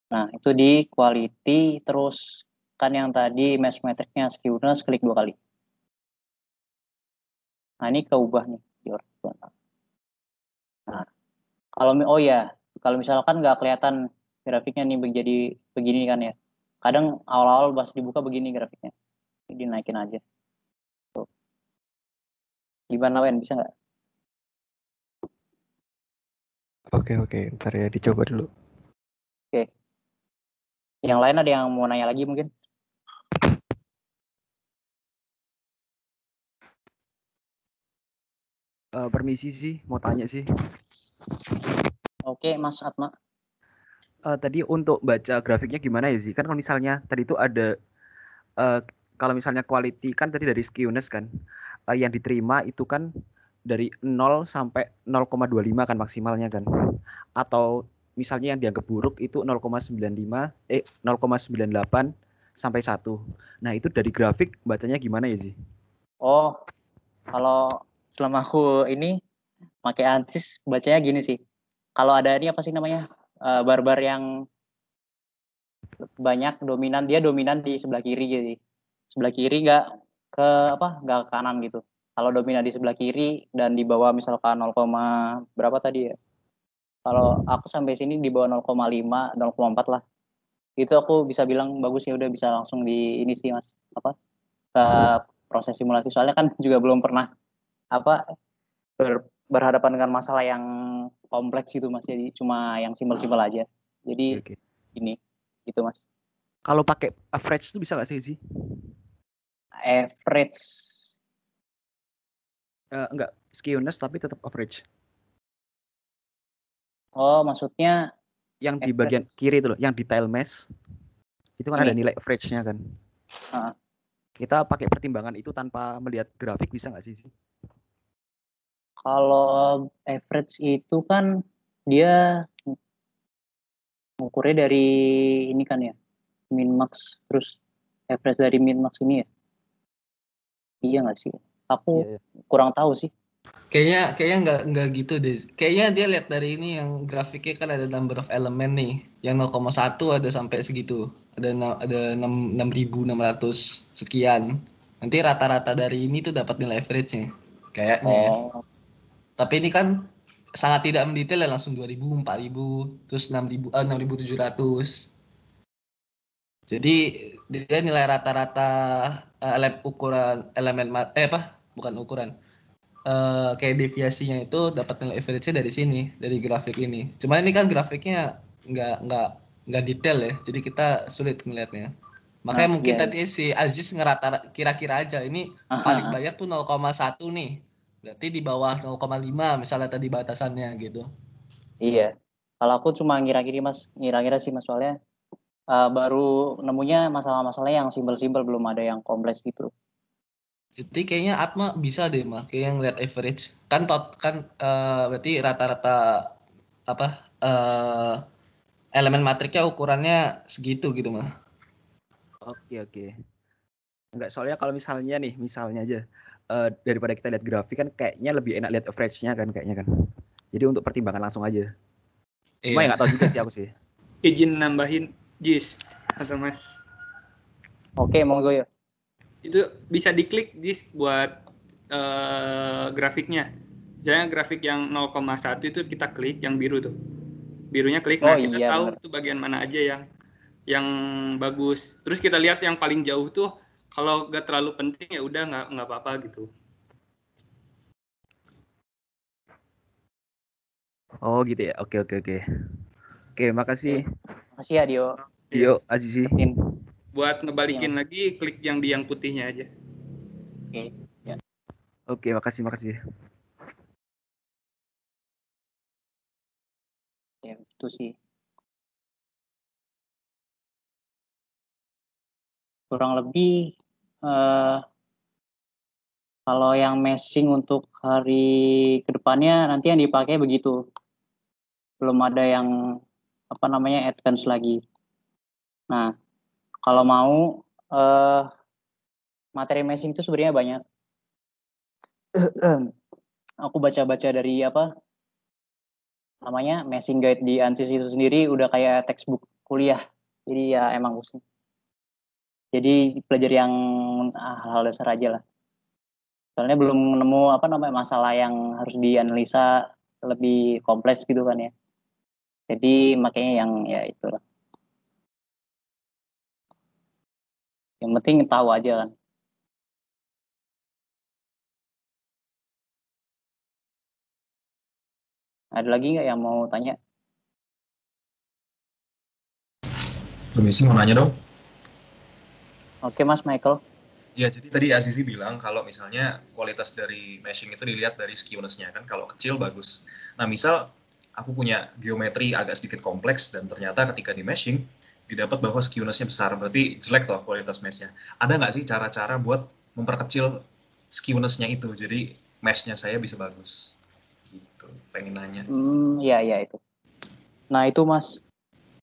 S3: Nah, itu di quality, terus kan yang tadi mesh metricnya skewness, klik 2 kali. Nah, ini keubah nih. Nah, kalau misalkan nggak kelihatan grafiknya nih jadi begini kan ya. Kadang awal-awal pas dibuka begini grafiknya. Dinaikin aja. Tuh. Gimana Wen, bisa nggak?
S4: Oke, ntar ya dicoba dulu.
S3: Oke. Yang lain ada yang mau nanya lagi mungkin?
S8: Permisi sih, mau tanya sih.
S3: Oke, Mas Atma.
S8: Tadi untuk baca grafiknya gimana ya sih? Kan kalau misalnya tadi itu ada, kalau misalnya quality kan tadi dari skewness kan, yang diterima itu kan dari 0 sampai 0,25 kan maksimalnya kan. Atau misalnya yang dianggap buruk itu 0,98 sampai 1. Nah itu dari grafik bacanya gimana ya sih?
S3: Oh, kalau selama aku ini pakai ANSYS bacanya gini sih. Kalau ada ini apa sih namanya? Barbar yang banyak dominan, dia dominan di sebelah kiri jadi. Sebelah kiri nggak ke kanan gitu. Kalau dominan di sebelah kiri dan di bawah misalkan 0, berapa tadi ya? Kalau aku sampai sini di bawah 0,5, 0,4 lah. Itu aku bisa bilang bagus ya, udah bisa langsung di ini sih Mas. Ke proses simulasi, soalnya kan juga belum pernah berhadapan dengan masalah yang kompleks gitu Mas. Jadi cuma yang simpel-simpel aja. Jadi ini gitu Mas.
S8: Kalau pakai average itu bisa nggak sih?
S3: Average
S8: Enggak, skewness tapi tetap average.
S3: Oh, maksudnya
S8: Yang di bagian
S3: average.
S8: kiri itu loh, yang di tile mesh itu kan ada
S3: Ini.
S8: nilai average-nya kan.
S3: Ah.
S8: Kita pakai pertimbangan itu tanpa melihat grafik bisa nggak sih?
S3: Kalau average itu kan dia ngukurnya dari ini kan ya, min max, terus average dari min max ini ya. Iya nggak sih? Aku
S8: Iya.
S3: kurang tahu sih.
S5: Kayaknya nggak gitu deh. Kayaknya dia lihat dari ini yang grafiknya kan ada number of element nih. Yang 0,1 ada sampai segitu. Ada 6.600 sekian. Nanti rata-rata dari ini tuh dapat nilai average-nya. Kayaknya ya.
S3: Oh,
S5: Tapi ini kan sangat tidak mendetail ya, langsung 2.000, 4.000, terus 6.700. Jadi dia nilai rata-rata ukuran elemen bukan ukuran. Kayak deviasinya itu dapat nilai average-nya dari sini, dari grafik ini. Cuma ini kan grafiknya nggak detail ya, jadi kita sulit ngelihatnya. Makanya mungkin
S3: iya.
S5: tadi si Aziz ngerata kira-kira aja ini paling banyak tuh 0,1 nih. Berarti di bawah 0,5 misalnya tadi batasannya gitu.
S3: Iya. Kalau aku cuma ngira-ngira sih Mas, soalnya baru nemunya masalah-masalah yang simpel-simpel, belum ada yang kompleks gitu.
S5: Jadi kayaknya Atma bisa deh mah, kayak yang lihat average. Berarti rata-rata apa elemen matriknya ukurannya segitu gitu mah.
S8: Oke. Enggak, soalnya kalau misalnya aja daripada kita lihat grafik kan kayaknya lebih enak lihat average-nya kan kayaknya kan. Jadi untuk pertimbangan langsung aja. Cuma ya nggak tahu juga sih aku sih.
S9: Izin nambahin Jis atau Mas.
S3: Oke, monggo ya.
S9: Itu bisa diklik Jis buat grafiknya. Misalnya grafik yang 0,1 itu kita klik yang biru tuh. Birunya klik. Nah, kita
S3: Iya,
S9: tahu
S3: bener.
S9: tuh bagian mana aja yang bagus. Terus kita lihat yang paling jauh tuh, kalau nggak terlalu penting ya udah nggak apa-apa gitu.
S8: Oh gitu ya. Oke. Oke, makasih.
S3: Makasih ya, Dio.
S8: Dio, Azizi.
S9: Buat ngebalikin
S3: Iya, Mas.
S9: lagi, klik yang di yang putihnya aja.
S3: Oke. Ya.
S8: Oke, makasih.
S3: Ya, itu sih. Kurang lebih kalau yang meshing untuk hari kedepannya nanti yang dipakai begitu. Belum ada yang advance lagi. Nah, kalau mau materi meshing itu sebenarnya banyak. Aku baca-baca dari meshing guide di ANSYS itu sendiri udah kayak textbook kuliah. Jadi ya emang pusing. Jadi belajar yang hal-hal dasar aja lah. Soalnya belum nemu masalah yang harus dianalisa lebih kompleks gitu kan ya. Jadi makanya yang ya itulah. Yang penting tahu aja kan. Ada lagi nggak yang mau tanya?
S10: Permisi mau nanya dong.
S3: Oke Mas Michael.
S10: Ya, jadi tadi Azizi bilang kalau misalnya kualitas dari meshing itu dilihat dari skewness-nya kan, kalau kecil bagus. Nah, misal aku punya geometri agak sedikit kompleks dan ternyata ketika di meshing didapat bahwa skewness-nya besar, berarti jelek loh kualitas mesh-nya. Ada nggak sih cara-cara buat memperkecil skewness-nya itu, jadi mesh-nya saya bisa bagus? Gitu, pengen nanya.
S3: Iya itu. Nah itu Mas,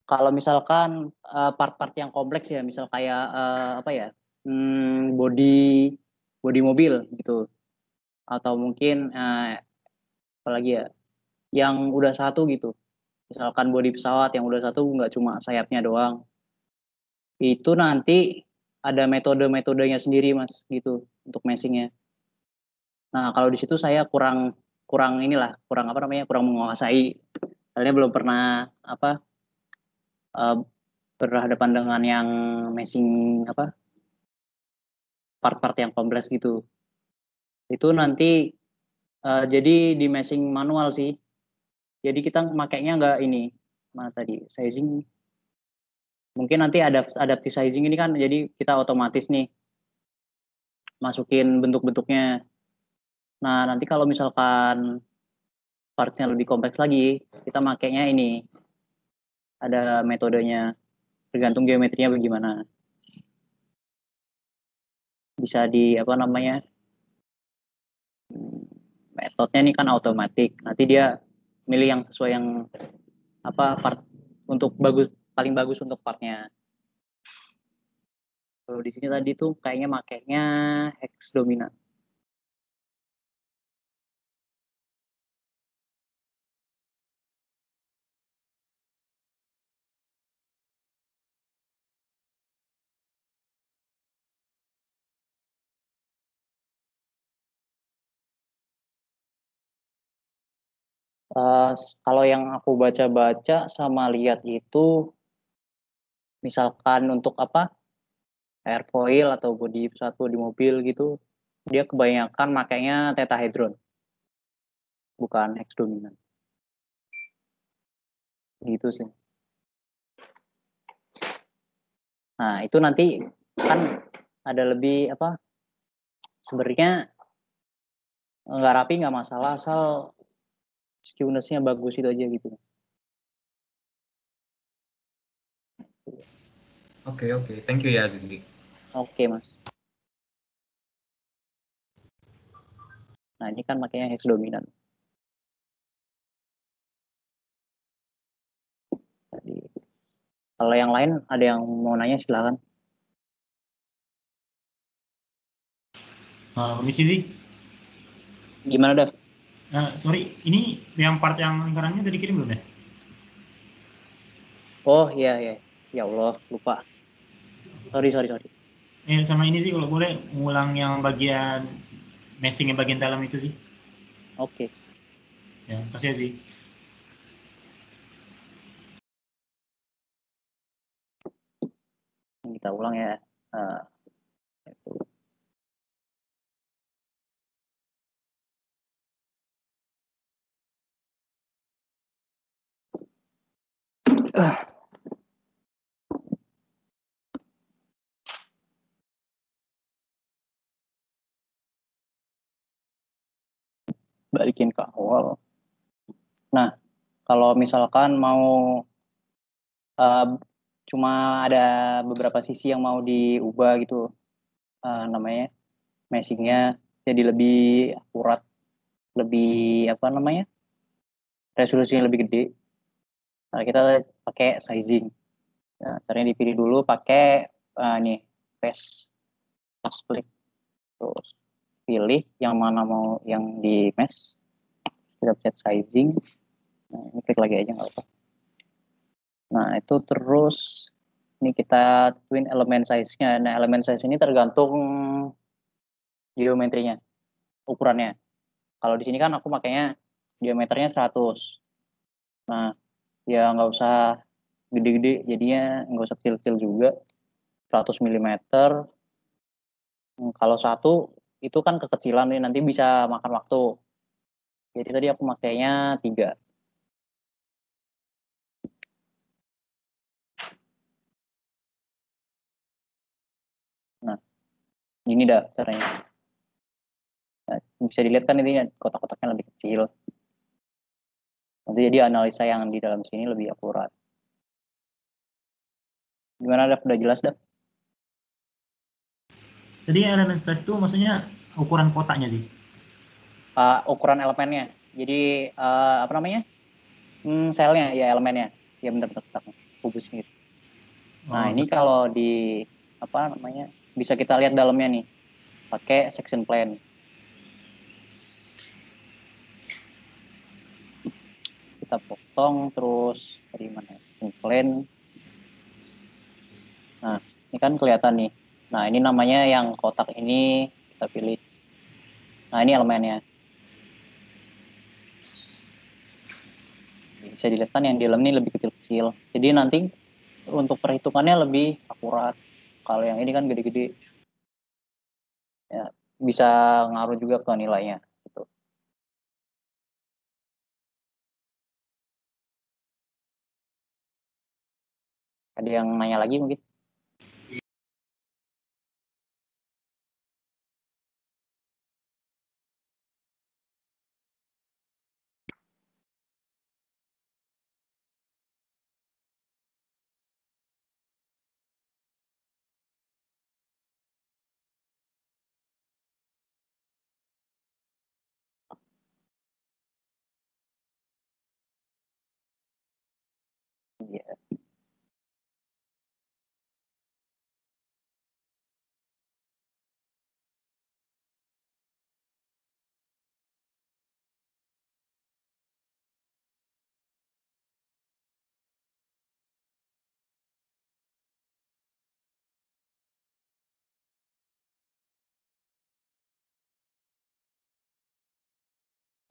S3: kalau misalkan part-part yang kompleks ya, misal kayak body mobil gitu, atau mungkin apalagi ya, yang udah satu gitu, misalkan body pesawat yang udah satu nggak cuma sayapnya doang, itu nanti ada metode-metodenya sendiri Mas gitu untuk meshingnya. Nah kalau di situ saya kurang menguasai, soalnya belum pernah berhadapan dengan yang meshing part-part yang kompleks gitu. Itu nanti jadi di meshing manual sih. Jadi kita makainya nggak mana tadi sizing. Mungkin nanti adaptive sizing ini kan jadi kita otomatis nih masukin bentuk-bentuknya. Nah, nanti kalau misalkan partnya lebih kompleks lagi, kita makainya ini. Ada metodenya, tergantung geometrinya bagaimana. Bisa di apa namanya? Metodenya ini kan otomatis. Nanti dia milih yang sesuai yang apa part untuk paling bagus untuk partnya. Kalau di sini tadi tuh kayaknya makainya hex dominan. Kalau yang aku baca-baca sama lihat itu, misalkan untuk apa airfoil atau bodi pesawat bodi mobil gitu, dia kebanyakan makainya tetahedron, bukan hex dominan. Gitu sih. Nah itu nanti kan ada lebih apa? Sebenarnya nggak rapi nggak masalah asal skewness-nya bagus itu aja gitu.
S10: Oke, thank you ya Zizi.
S3: Oke mas. Nah ini kan makanya hex dominan. Jadi, kalau yang lain ada yang mau nanya silakan.
S11: Permisi sih.
S3: Gimana Dav?
S11: Sorry, ini yang part yang lingkarannya udah dikirim belum ya?
S3: Oh iya ya, ya Allah lupa. Sorry.
S11: Sama ini sih kalau boleh ngulang yang bagian meshing yang bagian dalam itu sih.
S3: Oke.
S11: Ya, kasih sih.
S3: Kita ulang ya. Balikin ke awal. Nah, kalau misalkan mau cuma ada beberapa sisi yang mau diubah gitu, namanya meshingnya jadi lebih akurat, lebih apa namanya resolusinya lebih gede. Nah, kita pakai sizing. Nah, caranya dipilih dulu pakai nih paste klik, terus pilih yang mana mau yang di mesh, kita pencet sizing. Nah, ini klik lagi aja nggak apa. Nah itu terus ini kita tentuin elemen size-nya. Nah elemen size ini tergantung geometrinya, ukurannya. Kalau di sini kan aku makanya diameternya 100. Nah ya nggak usah gede-gede, jadinya nggak usah kecil-kecil juga. 100 mm. Kalau 1 itu kan kekecilan nih, nanti bisa makan waktu. Jadi tadi aku makainya 3. Nah ini dah caranya. Nah, bisa dilihat kan ini kotak-kotaknya lebih kecil. Nanti jadi analisa yang di dalam sini lebih akurat. Gimana Dap? Udah jelas Dap?
S11: Jadi elemen size itu maksudnya ukuran kotaknya sih?
S3: Ukuran elemennya. Jadi apa namanya? Selnya ya elemennya. Ya bentar kubus gitu. Nah ini kalau di apa namanya? Bisa kita lihat dalamnya nih. Pakai section plan. Kita potong terus dari mana? Section plan. Nah ini kan kelihatan nih. Nah ini namanya yang kotak ini kita pilih. Nah ini elemennya. Bisa dilihat kan yang di dalam ini lebih kecil-kecil. Jadi nanti untuk perhitungannya lebih akurat. Kalau yang ini kan gede-gede. Ya, bisa ngaruh juga ke nilainya. Gitu. Ada yang nanya lagi mungkin? Iya.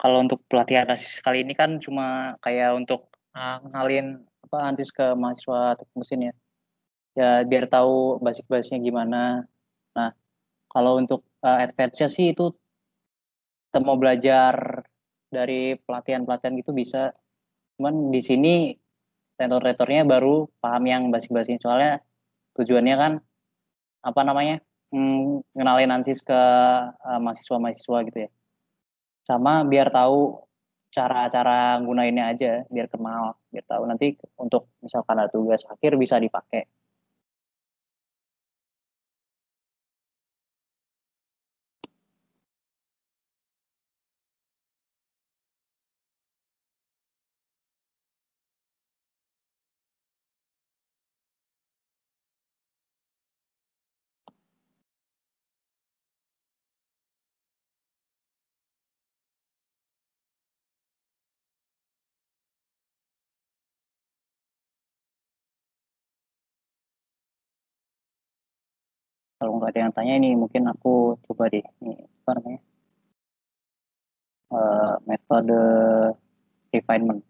S3: Kalau untuk pelatihan ASIS kali ini kan cuma kayak untuk ngenalin ANSIS ke mahasiswa teknik mesin ya. Ya biar tahu basic-basicnya gimana. Nah, kalau untuk advance-nya sih itu kita mau belajar dari pelatihan-pelatihan gitu bisa. Cuman di sini tentor-tentornya baru paham yang basic-basicnya. Soalnya tujuannya kan ngenalin ANSIS ke mahasiswa-mahasiswa gitu ya. Sama biar tahu cara-cara gunainnya aja, biar kenal, biar tahu nanti untuk misalkan ada tugas akhir bisa dipakai. Kalau nggak ada yang tanya ini mungkin aku coba deh ini apa namanya metode refinement.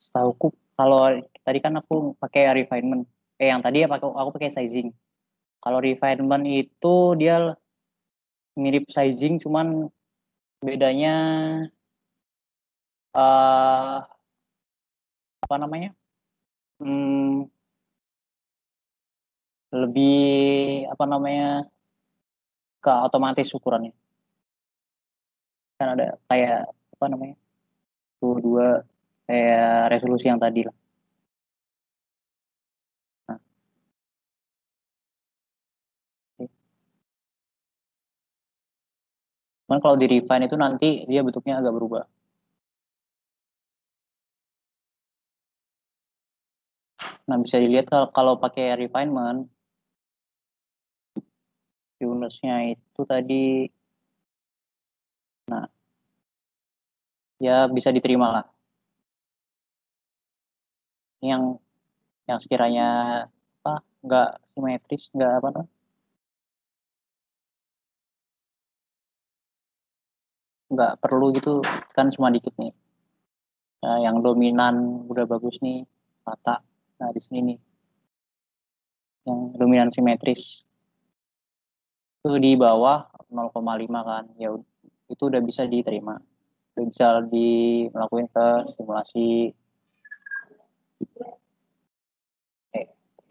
S3: Setahuku kalau tadi kan aku pakai refinement, yang tadi ya aku pakai sizing. Kalau refinement itu dia mirip sizing, cuman bedanya lebih ke otomatis ukurannya. Kan ada kayak dua kayak resolusi yang tadi lah. Nah. Cuman kalau di refine itu nanti dia bentuknya agak berubah. Nah, bisa dilihat kalau pakai refinement, unitsnya itu tadi, nah, ya bisa diterima lah. Yang sekiranya nggak simetris, nggak perlu gitu, kan cuma dikit nih. Nah, yang dominan udah bagus nih, rata. Nah, di sini nih, yang dominan simetris. Itu di bawah 0,5 kan, ya itu udah bisa diterima. Udah bisa melakukan ke simulasi.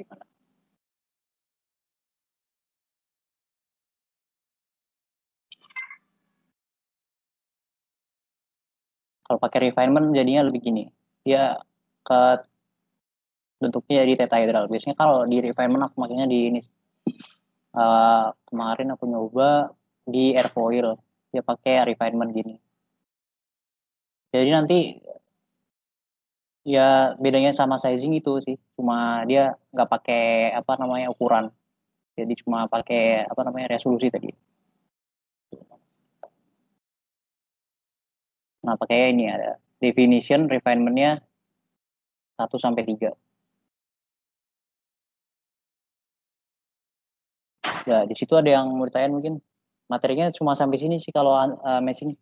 S3: Gimana? Kalau pakai refinement jadinya lebih gini. Dia ke bentuknya jadi tetrahedral. Biasanya kalau di refinement aku makanya di ini. Kemarin aku nyoba di airfoil. Dia pakai refinement gini. Jadi nanti ya bedanya sama sizing itu sih. Cuma dia nggak pakai ukuran. Jadi cuma pakai resolusi tadi. Nah, pakai ini ada definition refinement-nya 1-3. Ya, di situ ada yang mau ditanyain mungkin. Materinya cuma sampai sini sih kalau mesin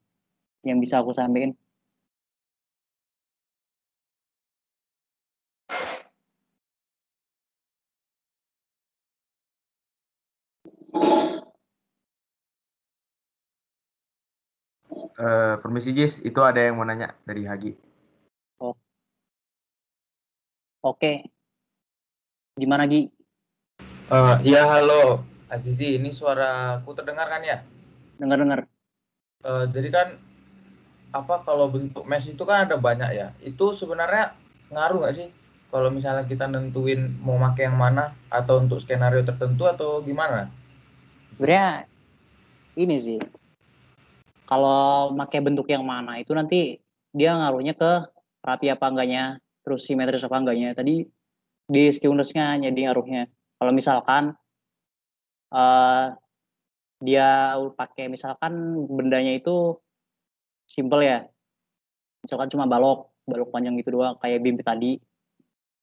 S3: yang bisa aku sampaikan.
S2: Permisi Jis, itu ada yang mau nanya dari Hagi.
S3: Oke. Gimana Gi?
S2: Ya halo Azizi, ini suaraku terdengar kan ya?
S3: Dengar-dengar.
S2: Jadi kan kalau bentuk mesh itu kan ada banyak ya. Itu sebenarnya ngaruh nggak sih? Kalau misalnya kita nentuin mau pakai yang mana atau untuk skenario tertentu atau gimana?
S3: Sebenarnya ini sih. Kalau pakai bentuk yang mana itu nanti dia ngaruhnya ke rapi apa enggaknya, terus simetris apa enggaknya. Tadi di skewness-nya jadi ngaruhnya. Kalau misalkan dia pakai misalkan bendanya itu simple ya, misalkan cuma balok panjang gitu doang kayak BIM tadi,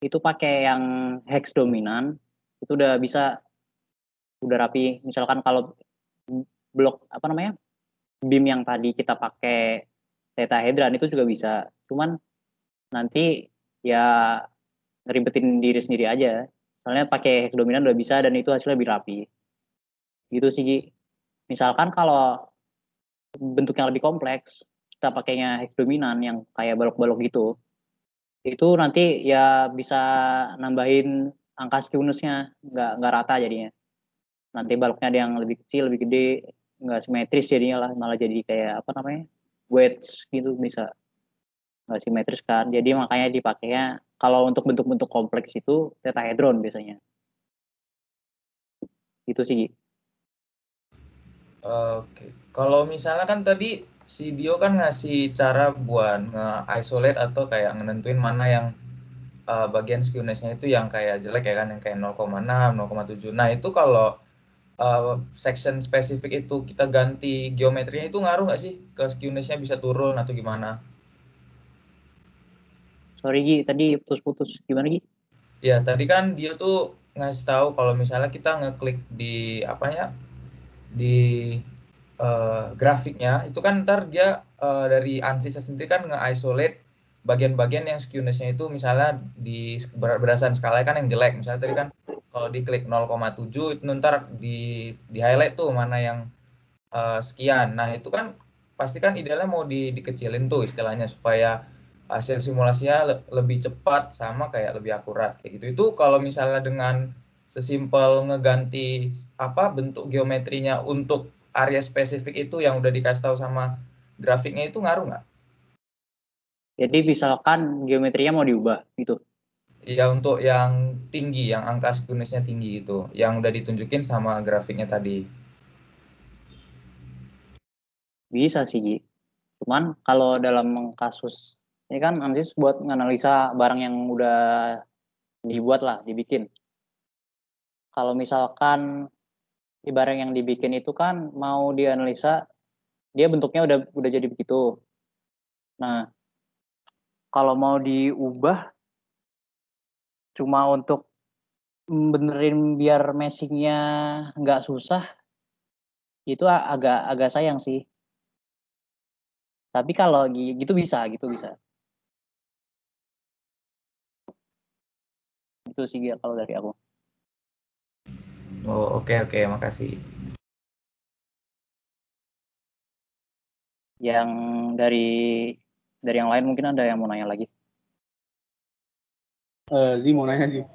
S3: itu pakai yang hex dominan itu udah bisa, udah rapi. Misalkan kalau blok BIM yang tadi kita pakai tetrahedron itu juga bisa, cuman nanti ya ngeribetin diri sendiri aja, soalnya pakai hex dominan udah bisa dan itu hasilnya lebih rapi gitu sih Gi. Misalkan kalau bentuk yang lebih kompleks kita pakainya hex dominan yang kayak balok-balok gitu, itu nanti ya bisa nambahin angka skewness-nya, nggak rata jadinya. Nanti baloknya ada yang lebih kecil, lebih gede, nggak simetris jadinya lah, malah jadi kayak wedge gitu, bisa nggak simetris kan. Jadi makanya dipakainya kalau untuk bentuk-bentuk kompleks itu tetrahedron biasanya. Itu sih.
S2: Oke, kalau misalnya kan tadi si Dio kan ngasih cara buat nge-isolate atau kayak nentuin mana yang bagian skewness-nya itu yang kayak jelek ya kan, yang kayak 0,6, 0,7. Nah itu kalau section spesifik itu kita ganti geometrinya itu ngaruh nggak sih ke skewness-nya, bisa turun atau gimana?
S3: Sorry Gi, tadi putus-putus. Gimana Gi?
S2: Ya tadi kan dia tuh ngasih tahu kalau misalnya kita ngeklik di di grafiknya itu kan ntar dia dari ANSYS sendiri kan nge-isolate bagian-bagian yang skewness-nya itu misalnya di berdasarkan skala kan yang jelek. Misalnya tadi kan kalau diklik 0,7 itu ntar di highlight tuh mana yang sekian. Nah itu kan pasti kan idealnya mau dikecilin tuh istilahnya supaya hasil simulasinya lebih cepat sama kayak lebih akurat kayak gitu. Itu kalau misalnya dengan sesimpel ngeganti bentuk geometrinya untuk area spesifik itu yang udah dikasih tahu sama grafiknya itu ngaruh nggak?
S3: Jadi misalkan geometrinya mau diubah gitu.
S2: Ya untuk yang tinggi, yang angka skewness-nya tinggi itu, yang udah ditunjukin sama grafiknya tadi.
S3: Bisa sih Gi. Cuman kalau dalam kasus ini kan ANSYS buat nganalisa barang yang udah dibuat lah, dibikin. Kalau misalkan di barang yang dibikin itu kan mau dianalisa, dia bentuknya udah jadi begitu. Nah, kalau mau diubah cuma untuk benerin biar meshingnya nggak susah, itu agak sayang sih. Tapi kalau gitu bisa. Itu sih kalau dari aku.
S2: Oh oke, makasih.
S3: Yang dari yang lain mungkin ada yang mau nanya lagi.
S7: Zi mau nanya Zi.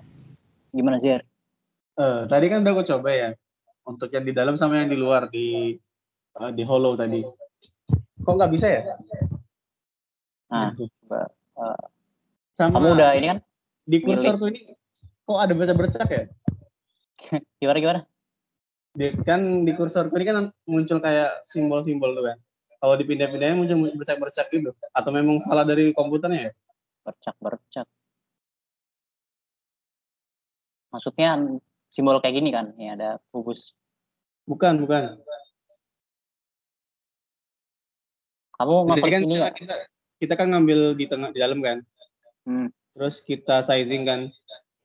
S3: Gimana sih?
S7: Tadi kan udah aku coba ya untuk yang di dalam sama yang di luar di hollow tadi. Kok nggak bisa ya?
S3: Nah,
S7: sama
S3: kamu udah ini kan?
S7: Di kursorku ini kok ada bercak ya?
S3: Gimana?
S7: Kan di kursorku ini kan muncul kayak simbol-simbol tuh kan. Kalau dipindah-pindahnya muncul bercak-bercak gitu. Atau memang salah dari komputernya ya?
S3: Bercak. Maksudnya simbol kayak gini kan? Ya ada kubus.
S7: Bukan.
S3: Kamu ngeklik
S7: kan
S3: ini nggak?
S7: Kita kan ngambil di tengah, di dalam kan. Terus kita sizing kan.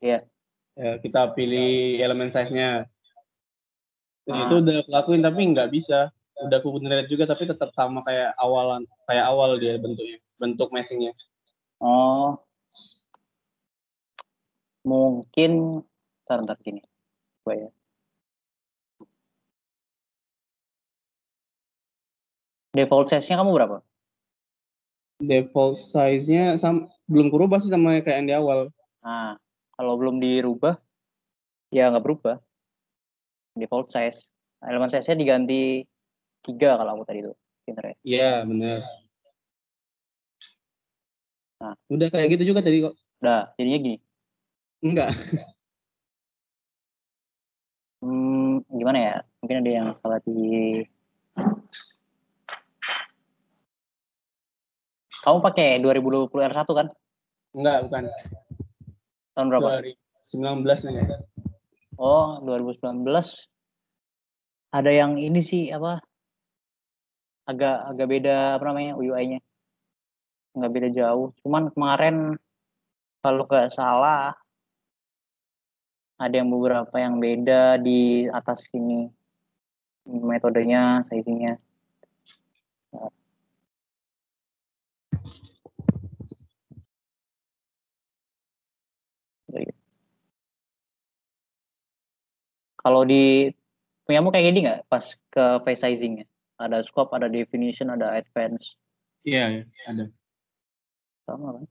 S3: Iya.
S7: Ya, kita pilih elemen size-nya. Itu udah aku lakuin tapi nggak bisa. Udah aku benerin juga tapi tetap sama kayak awal dia bentuknya, bentuk meshingnya.
S3: Oh, mungkin ntar gini. Gue ya. Default size-nya kamu berapa?
S7: Default size-nya belum berubah sih sama kayak yang di awal.
S3: Nah, kalau belum dirubah, ya nggak berubah. Default size. Elemen size-nya diganti 3 kalau aku tadi itu. Pinter ya.
S7: Iya, bener.
S3: Nah,
S7: udah kayak gitu juga tadi kok.
S3: Udah, jadinya gini.
S7: Enggak.
S3: Gimana ya? Mungkin ada yang salah di... Kamu pakai 2020 R1 kan?
S7: Enggak, bukan.
S3: Tahun berapa?
S7: 2019 nih.
S3: Oh, 2019. Ada yang ini sih apa? Agak beda apa namanya UI-nya. Nggak beda jauh. Cuman kemarin kalau nggak salah ada yang beberapa yang beda di atas sini. Metodenya, sizing-nya. Kalau di punyamu kayak gini nggak pas ke face sizing-nya? Ada scope, ada definition, ada advance.
S7: Iya, ada.
S3: Sama kan?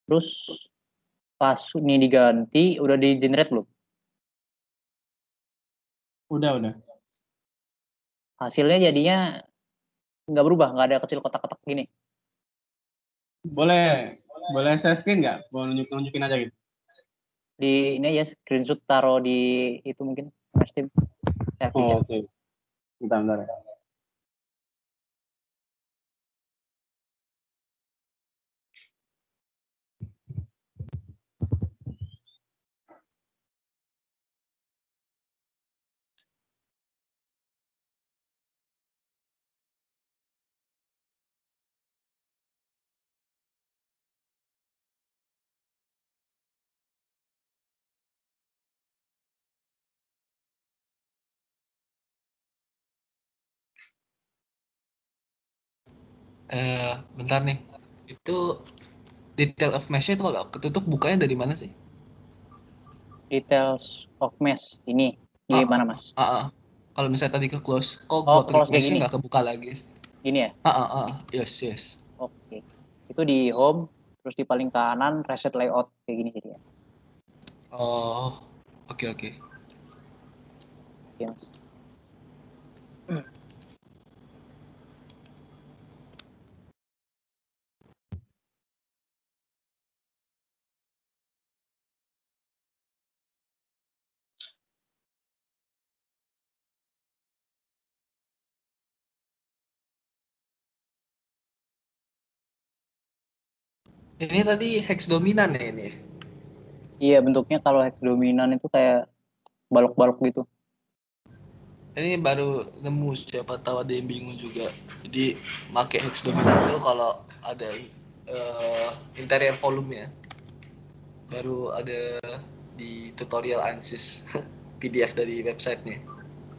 S3: Terus pas ini diganti, udah di generate belum?
S7: Udah.
S3: Hasilnya jadinya nggak berubah, nggak ada kecil kotak-kotak gini.
S7: Boleh saya screen nggak? Mau nunjukin aja gitu.
S3: Di ini ya screenshot taruh di itu mungkin Steam.
S7: Oh, oke. Bentar.
S5: Bentar nih. Itu detail of mesh itu kalau ketutup bukanya dari mana sih?
S3: Details of mesh ini gimana mas?
S5: Kalau misalnya tadi ke close, kok
S3: Oh,
S5: gua
S3: close
S5: klik
S3: kayak
S5: meshnya
S3: gini.
S5: nggak kebuka lagi?
S3: Gini ya?
S5: Yes.
S3: Oke. Itu di home, terus di paling kanan reset layout kayak gini jadi ya.
S5: Oh, oke.
S3: Oke mas.
S5: Ini tadi hex dominan ya ini?
S3: Iya, bentuknya kalau hex dominan itu kayak balok-balok gitu.
S5: Ini baru nemu, siapa tahu ada yang bingung juga. Jadi pakai hex dominan itu kalau ada interior volume ya. Baru ada di tutorial ANSYS PDF dari websitenya.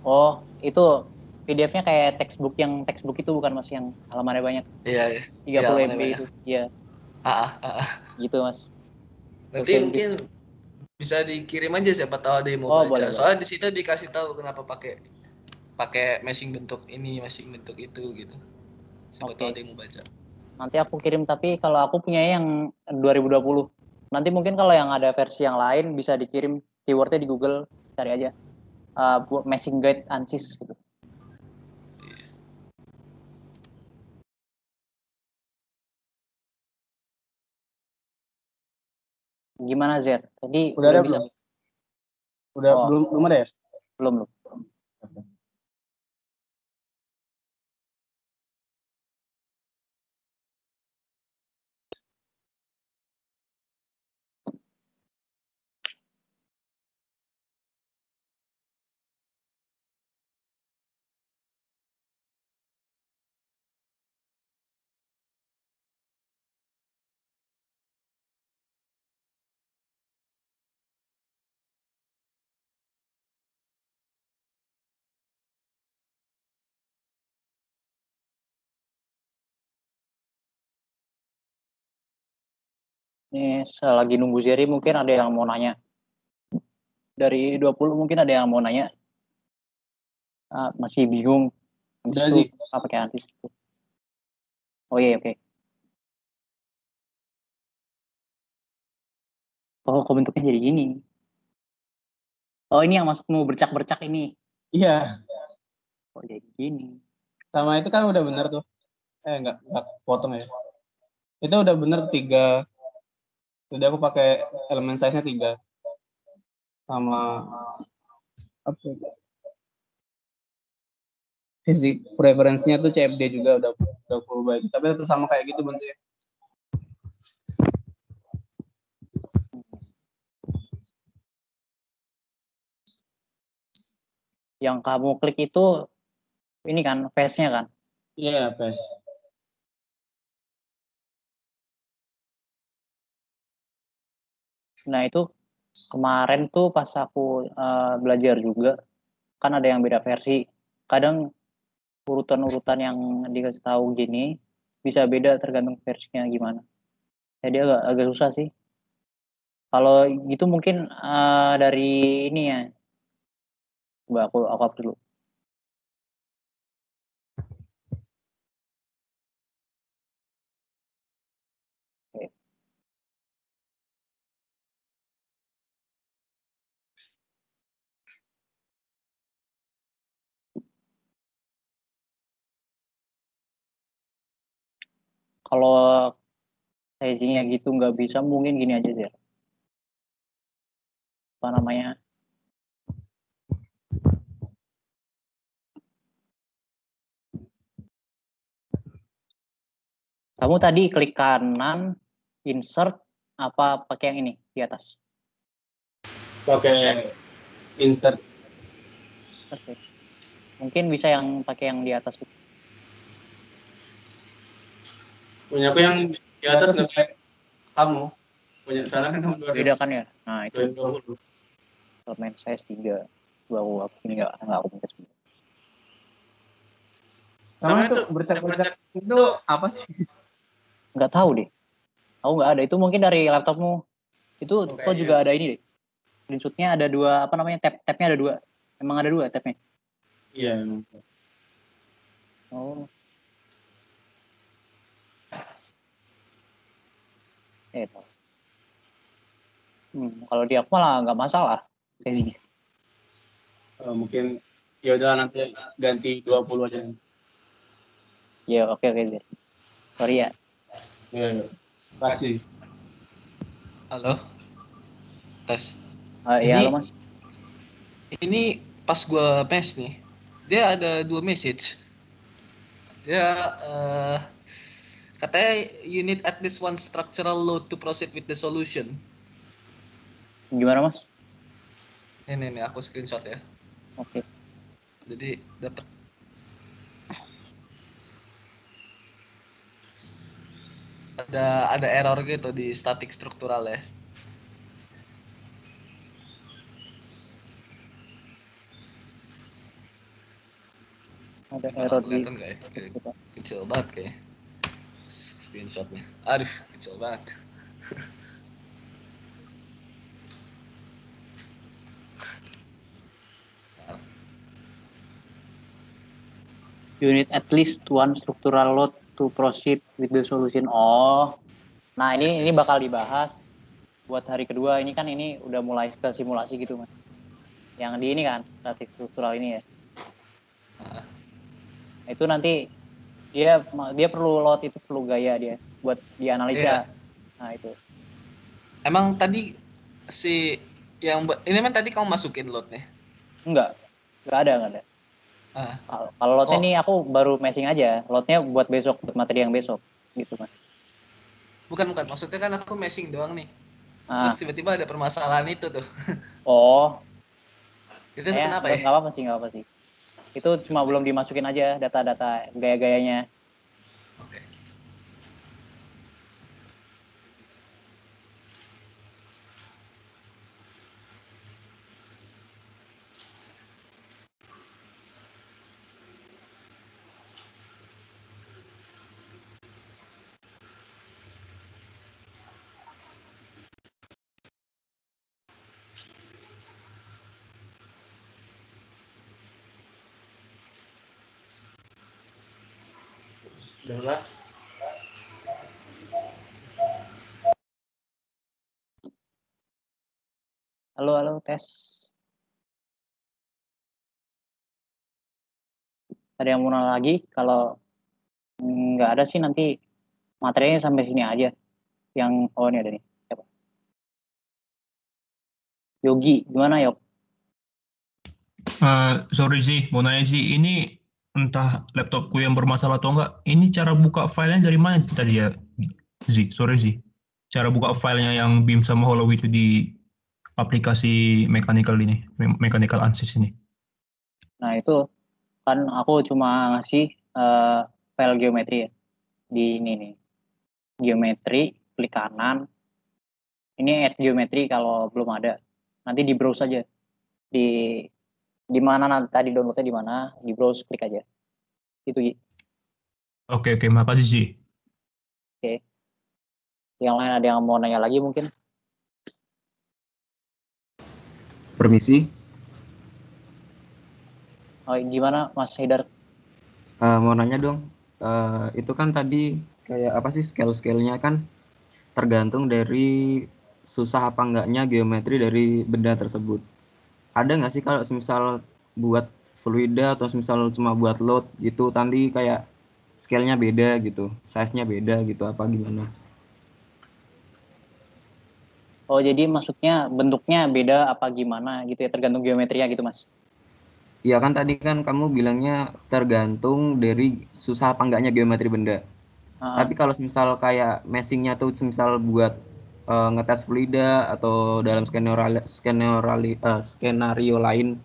S3: Oh, itu PDF-nya kayak textbook itu bukan mas yang halamannya banyak.
S5: Iya.
S3: 30 MB itu. Iya. Gitu mas.
S5: Nanti mungkin bisa dikirim aja, siapa tahu ada yang mau baca.
S3: Boleh.
S5: Soalnya di situ dikasih tahu kenapa pakai meshing bentuk ini, meshing bentuk itu gitu. Siapa tahu ada yang mau baca.
S3: Nanti aku kirim, tapi kalau aku punya yang 2020. Nanti mungkin kalau yang ada versi yang lain bisa dikirim keywordnya di Google, cari aja. Meshing guide ANSYS gitu. Gimana Z? Tadi
S7: udah ada
S3: bisa?
S7: Belum? Belum ada ya?
S3: Belum. Ini lagi nunggu Jerry, mungkin ada yang mau nanya. Dari 20 mungkin ada yang mau nanya. Masih bingung Habis
S7: Udah
S3: itu
S7: sih.
S3: pakai anti-struktur. Oh iya, oke. Oh, kok bentuknya jadi gini? Oh, ini yang maksudmu bercak-bercak ini.
S7: Iya,
S3: Oh, jadi gini.
S7: sama itu kan udah bener tuh. Enggak potong ya. Itu udah bener 3. Jadi aku pakai elemen size-nya 3. Sama apa ya? Basic preference-nya tuh CFD juga udah full baik. Tapi tetap sama kayak gitu bentuknya.
S3: Yang kamu klik itu ini kan face-nya kan?
S7: Iya, PES.
S3: Nah, itu kemarin tuh pas aku belajar juga, kan ada yang beda versi. Kadang urutan-urutan yang dikasih tahu gini bisa beda tergantung versinya gimana. Jadi agak susah sih. Kalau gitu mungkin dari ini ya. Coba aku hapus dulu. Oke. Kalau sizingnya gitu nggak bisa, mungkin gini aja sih. Apa namanya? Kamu tadi klik kanan, insert, apa pakai yang ini di atas?
S7: Pakai insert.
S3: Oke. Mungkin bisa yang pakai yang di atas.
S7: Punya aku yang di atas nggak kayak kamu. Punya salah kan kamu
S3: Beda kan ya? Nah, itu
S7: 2020.
S3: elemen size 3. Aku ini nggak aku minta sebenarnya.
S7: Sama itu bercak-bercak itu apa sih?
S3: Nggak tahu deh. Aku nggak ada. Itu mungkin dari laptopmu. Itu kok juga ada ini deh. Screenshotnya ada 2, apa namanya, tabnya ada 2. Emang ada 2 tabnya?
S7: Iya.
S3: Oh. Itu. Kalau di aku malah nggak masalah.
S7: Mungkin ya udah nanti ganti 20 aja.
S3: Ya, oke Zir. Sorry ya.
S7: Kasih.
S5: Halo. Tes.
S3: Ya, halo Mas.
S5: Ini pas gua mes nih, dia ada 2 message. Dia katanya you need at least one structural load to proceed with the solution.
S3: Gimana Mas?
S5: Ini aku screenshot ya.
S3: Oke.
S5: Jadi dapat ada error gitu di static struktural ya.
S3: Ada
S5: Gimana,
S3: error di
S5: kelihatan nggak ya? Kecil banget kayak screenshotnya. Aduh, kecil banget.
S3: You need at least one structural load to proceed with the solution. Oh, nah ini bakal dibahas buat hari kedua. Ini kan ini udah mulai ke simulasi gitu Mas. Yang di ini kan statik struktural ini ya. Itu nanti dia perlu load, itu perlu gaya dia buat dianalisa. Nah itu.
S5: Emang tadi si yang ini kan tadi kamu masukin loadnya?
S3: Nggak ada. Kalau lotnya nih aku baru meshing aja. Lotnya buat besok, buat materi yang besok gitu Mas.
S5: Bukan, maksudnya kan aku meshing doang nih. Terus tiba-tiba ada permasalahan itu tuh.
S3: Oh.
S5: Itu kenapa ya?
S3: Nggak apa-apa sih. Itu cuma belum dimasukin aja data-data gaya-gayanya.
S5: Oke.
S10: Udah.
S3: Halo, tes. Ada yang mau nanya lagi? Kalau nggak ada sih nanti materinya sampai sini aja. Yang ini ada nih. Siapa? Yogi, gimana Yok?
S12: Sorry sih, mau nanya sih, ini entah laptopku yang bermasalah atau enggak, ini cara buka filenya dari mana tadi ya, Zi? Sorry sih. Cara buka filenya yang BIM sama Hollow itu di aplikasi Mechanical ini, Mechanical Ansys ini.
S3: Nah itu kan aku cuma ngasih file geometri ya. Di ini nih. Geometri, klik kanan. Ini add geometri kalau belum ada. Nanti di browse aja. Di mana nanti tadi downloadnya di mana, di browse klik aja. Itu Gi.
S12: Oke, makasih sih.
S3: Oke. Yang lain ada yang mau nanya lagi mungkin?
S13: Permisi.
S3: Oh, gimana Mas Haidar?
S13: Mau nanya dong. Itu kan tadi kayak apa sih scale-nya kan tergantung dari susah apa enggaknya geometri dari benda tersebut. Ada nggak sih kalau misal buat fluida atau misal cuma buat load gitu nanti kayak scale-nya beda gitu, size-nya beda gitu apa gimana?
S3: Oh, jadi maksudnya bentuknya beda apa gimana gitu ya, tergantung geometrinya gitu Mas?
S13: Iya kan tadi kan kamu bilangnya tergantung dari susah apa enggaknya geometri benda. Tapi kalau misal kayak meshing-nya tuh misal buat ngetes fluida atau dalam skenario lain,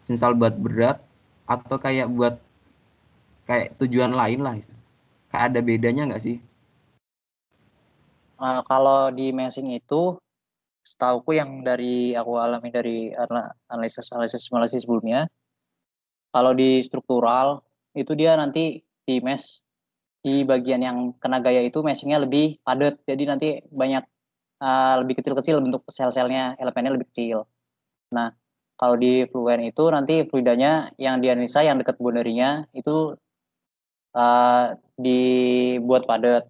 S13: misal buat berat atau kayak buat kayak tujuan lain lah, kayak ada bedanya nggak sih?
S3: Kalau di meshing itu, setauku yang dari aku alami dari analisis sebelumnya, kalau di struktural itu dia nanti di mesh di bagian yang kena gaya itu meshingnya lebih padat, jadi nanti banyak lebih kecil-kecil bentuk sel-selnya, elemennya lebih kecil. Nah, kalau di Fluent itu nanti fluidanya yang dianalisa yang dekat boundary-nya itu dibuat padat.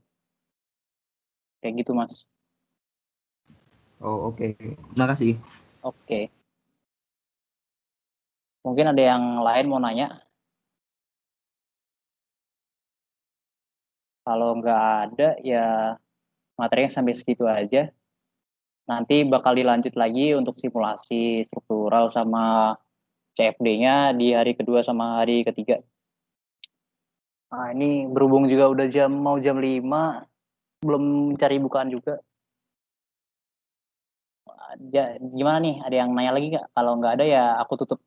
S3: Kayak gitu, Mas.
S13: Oh, oke. Makasih.
S3: Oke. Mungkin ada yang lain mau nanya? Kalau nggak ada, ya materinya sampai segitu aja. Nanti bakal dilanjut lagi untuk simulasi struktural sama CFD-nya di hari kedua sama hari ketiga. Nah, ini berhubung juga udah mau jam 5, belum cari bukaan juga. Gimana nih? Ada yang nanya lagi nggak? Kalau nggak ada ya aku tutup.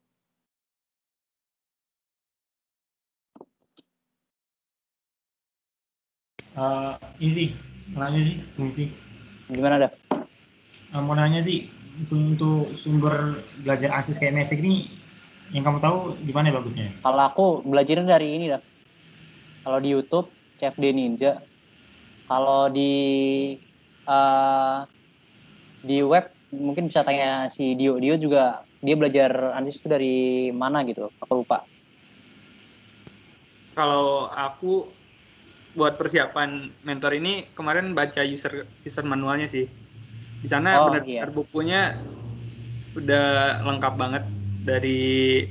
S11: Ini nanya sih,
S3: Gimana dah?
S11: Mau nanya sih, untuk sumber belajar ANSYS kayak Mesik ini, yang kamu tahu di mana bagusnya?
S3: Kalau aku belajarnya dari ini dah. Kalau di YouTube, CFD Ninja. Kalau di web mungkin bisa tanya si Dio. Dio juga dia belajar ANSYS itu dari mana gitu? Aku lupa.
S9: Kalau aku buat persiapan mentor ini kemarin baca user manualnya sih. Di sana benar-benar bukunya udah lengkap banget, dari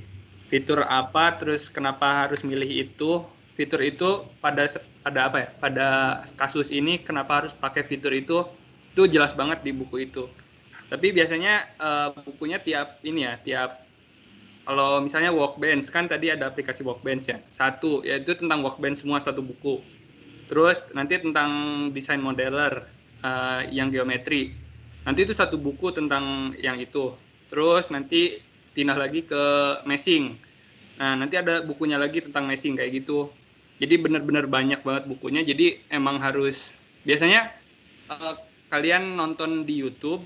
S9: fitur apa, terus kenapa harus milih itu, fitur itu pada apa ya? Pada kasus ini kenapa harus pakai fitur itu jelas banget di buku itu. Tapi biasanya bukunya tiap kalau misalnya Workbench, kan tadi ada aplikasi Workbench ya. Satu, yaitu tentang Workbench semua satu buku. Terus nanti tentang desain modeler yang geometri. Nanti itu satu buku tentang yang itu. Terus nanti pindah lagi ke meshing. Nah, nanti ada bukunya lagi tentang meshing kayak gitu. Jadi benar-benar banyak banget bukunya. Jadi emang harus, biasanya kalian nonton di YouTube,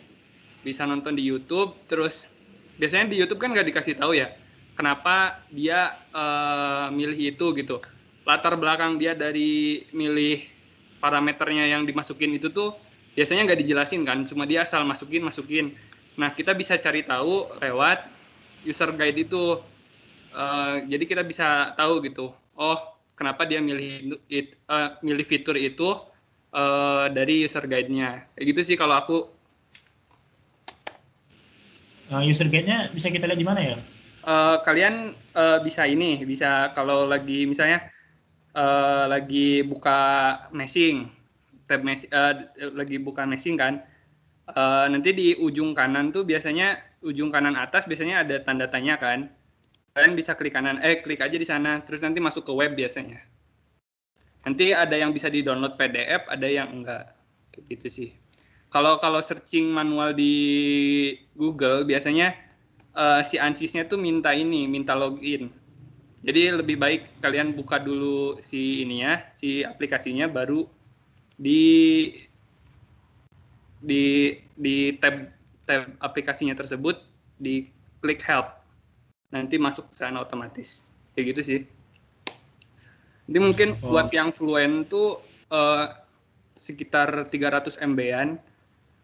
S9: bisa nonton di YouTube, terus biasanya di YouTube kan nggak dikasih tahu ya kenapa dia milih itu gitu. Latar belakang dia dari milih parameternya yang dimasukin itu tuh biasanya nggak dijelasin kan, cuma dia asal masukin. Nah, kita bisa cari tahu lewat user guide itu. Jadi kita bisa tahu gitu, oh kenapa dia milih fitur itu dari user guide-nya. Kayak gitu sih kalau aku.
S11: User guide-nya bisa kita lihat di mana ya?
S9: Kalian bisa kalau lagi misalnya lagi buka meshing, tab lagi buka meshing kan, nanti di ujung kanan tuh biasanya ujung kanan atas biasanya ada tanda tanya kan. Kalian bisa klik aja di sana, terus nanti masuk ke web biasanya. Nanti ada yang bisa di-download PDF, ada yang enggak. Kayak gitu sih. Kalau searching manual di Google biasanya si ANSYS-nya tuh minta login. Jadi lebih baik kalian buka dulu si aplikasinya, baru di tab aplikasinya tersebut di klik help. Nanti masuk ke sana otomatis. Kayak gitu sih. Nanti mungkin buat yang fluent tuh sekitar 300 MB-an.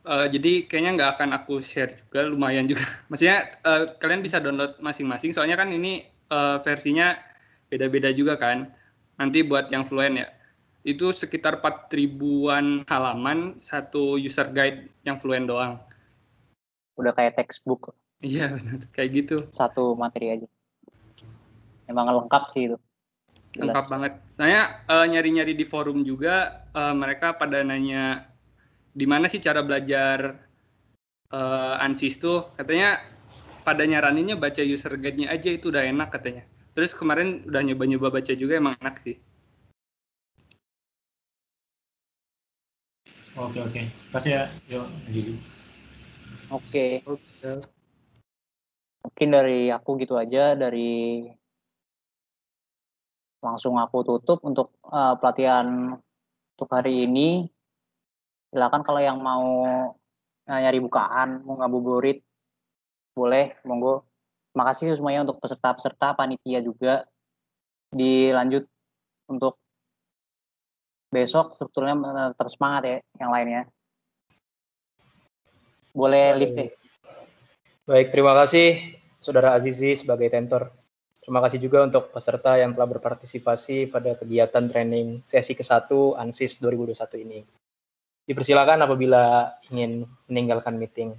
S9: Jadi kayaknya nggak akan aku share juga, lumayan juga. Maksudnya kalian bisa download masing-masing, soalnya kan ini versinya beda-beda juga kan. Nanti buat yang fluent ya, itu sekitar 4.000-an halaman satu user guide yang fluent doang.
S3: Udah kayak textbook.
S9: Iya benar, kayak gitu.
S3: Satu materi aja. Emang lengkap sih itu.
S9: Lengkap banget. Saya nyari-nyari di forum juga, mereka pada nanya di mana sih cara belajar ANSYS tuh. Katanya pada nyaraninnya baca user guide-nya aja, itu udah enak katanya. Terus kemarin udah nyoba-nyoba baca juga, emang enak sih.
S11: Oke. Kasih ya, yuk.
S3: Oke. Mungkin dari aku gitu aja, langsung aku tutup untuk pelatihan untuk hari ini. Silakan kalau yang mau nyari bukaan, mau ngabuburit, boleh, monggo. Makasih semuanya untuk peserta-peserta, panitia juga. Dilanjut untuk besok, strukturnya tersemangat ya, yang lainnya. Boleh live deh.
S1: Baik, terima kasih Saudara Azizi sebagai tentor. Terima kasih juga untuk peserta yang telah berpartisipasi pada kegiatan training sesi ke-1 ANSYS 2021 ini. Dipersilakan apabila ingin meninggalkan meeting.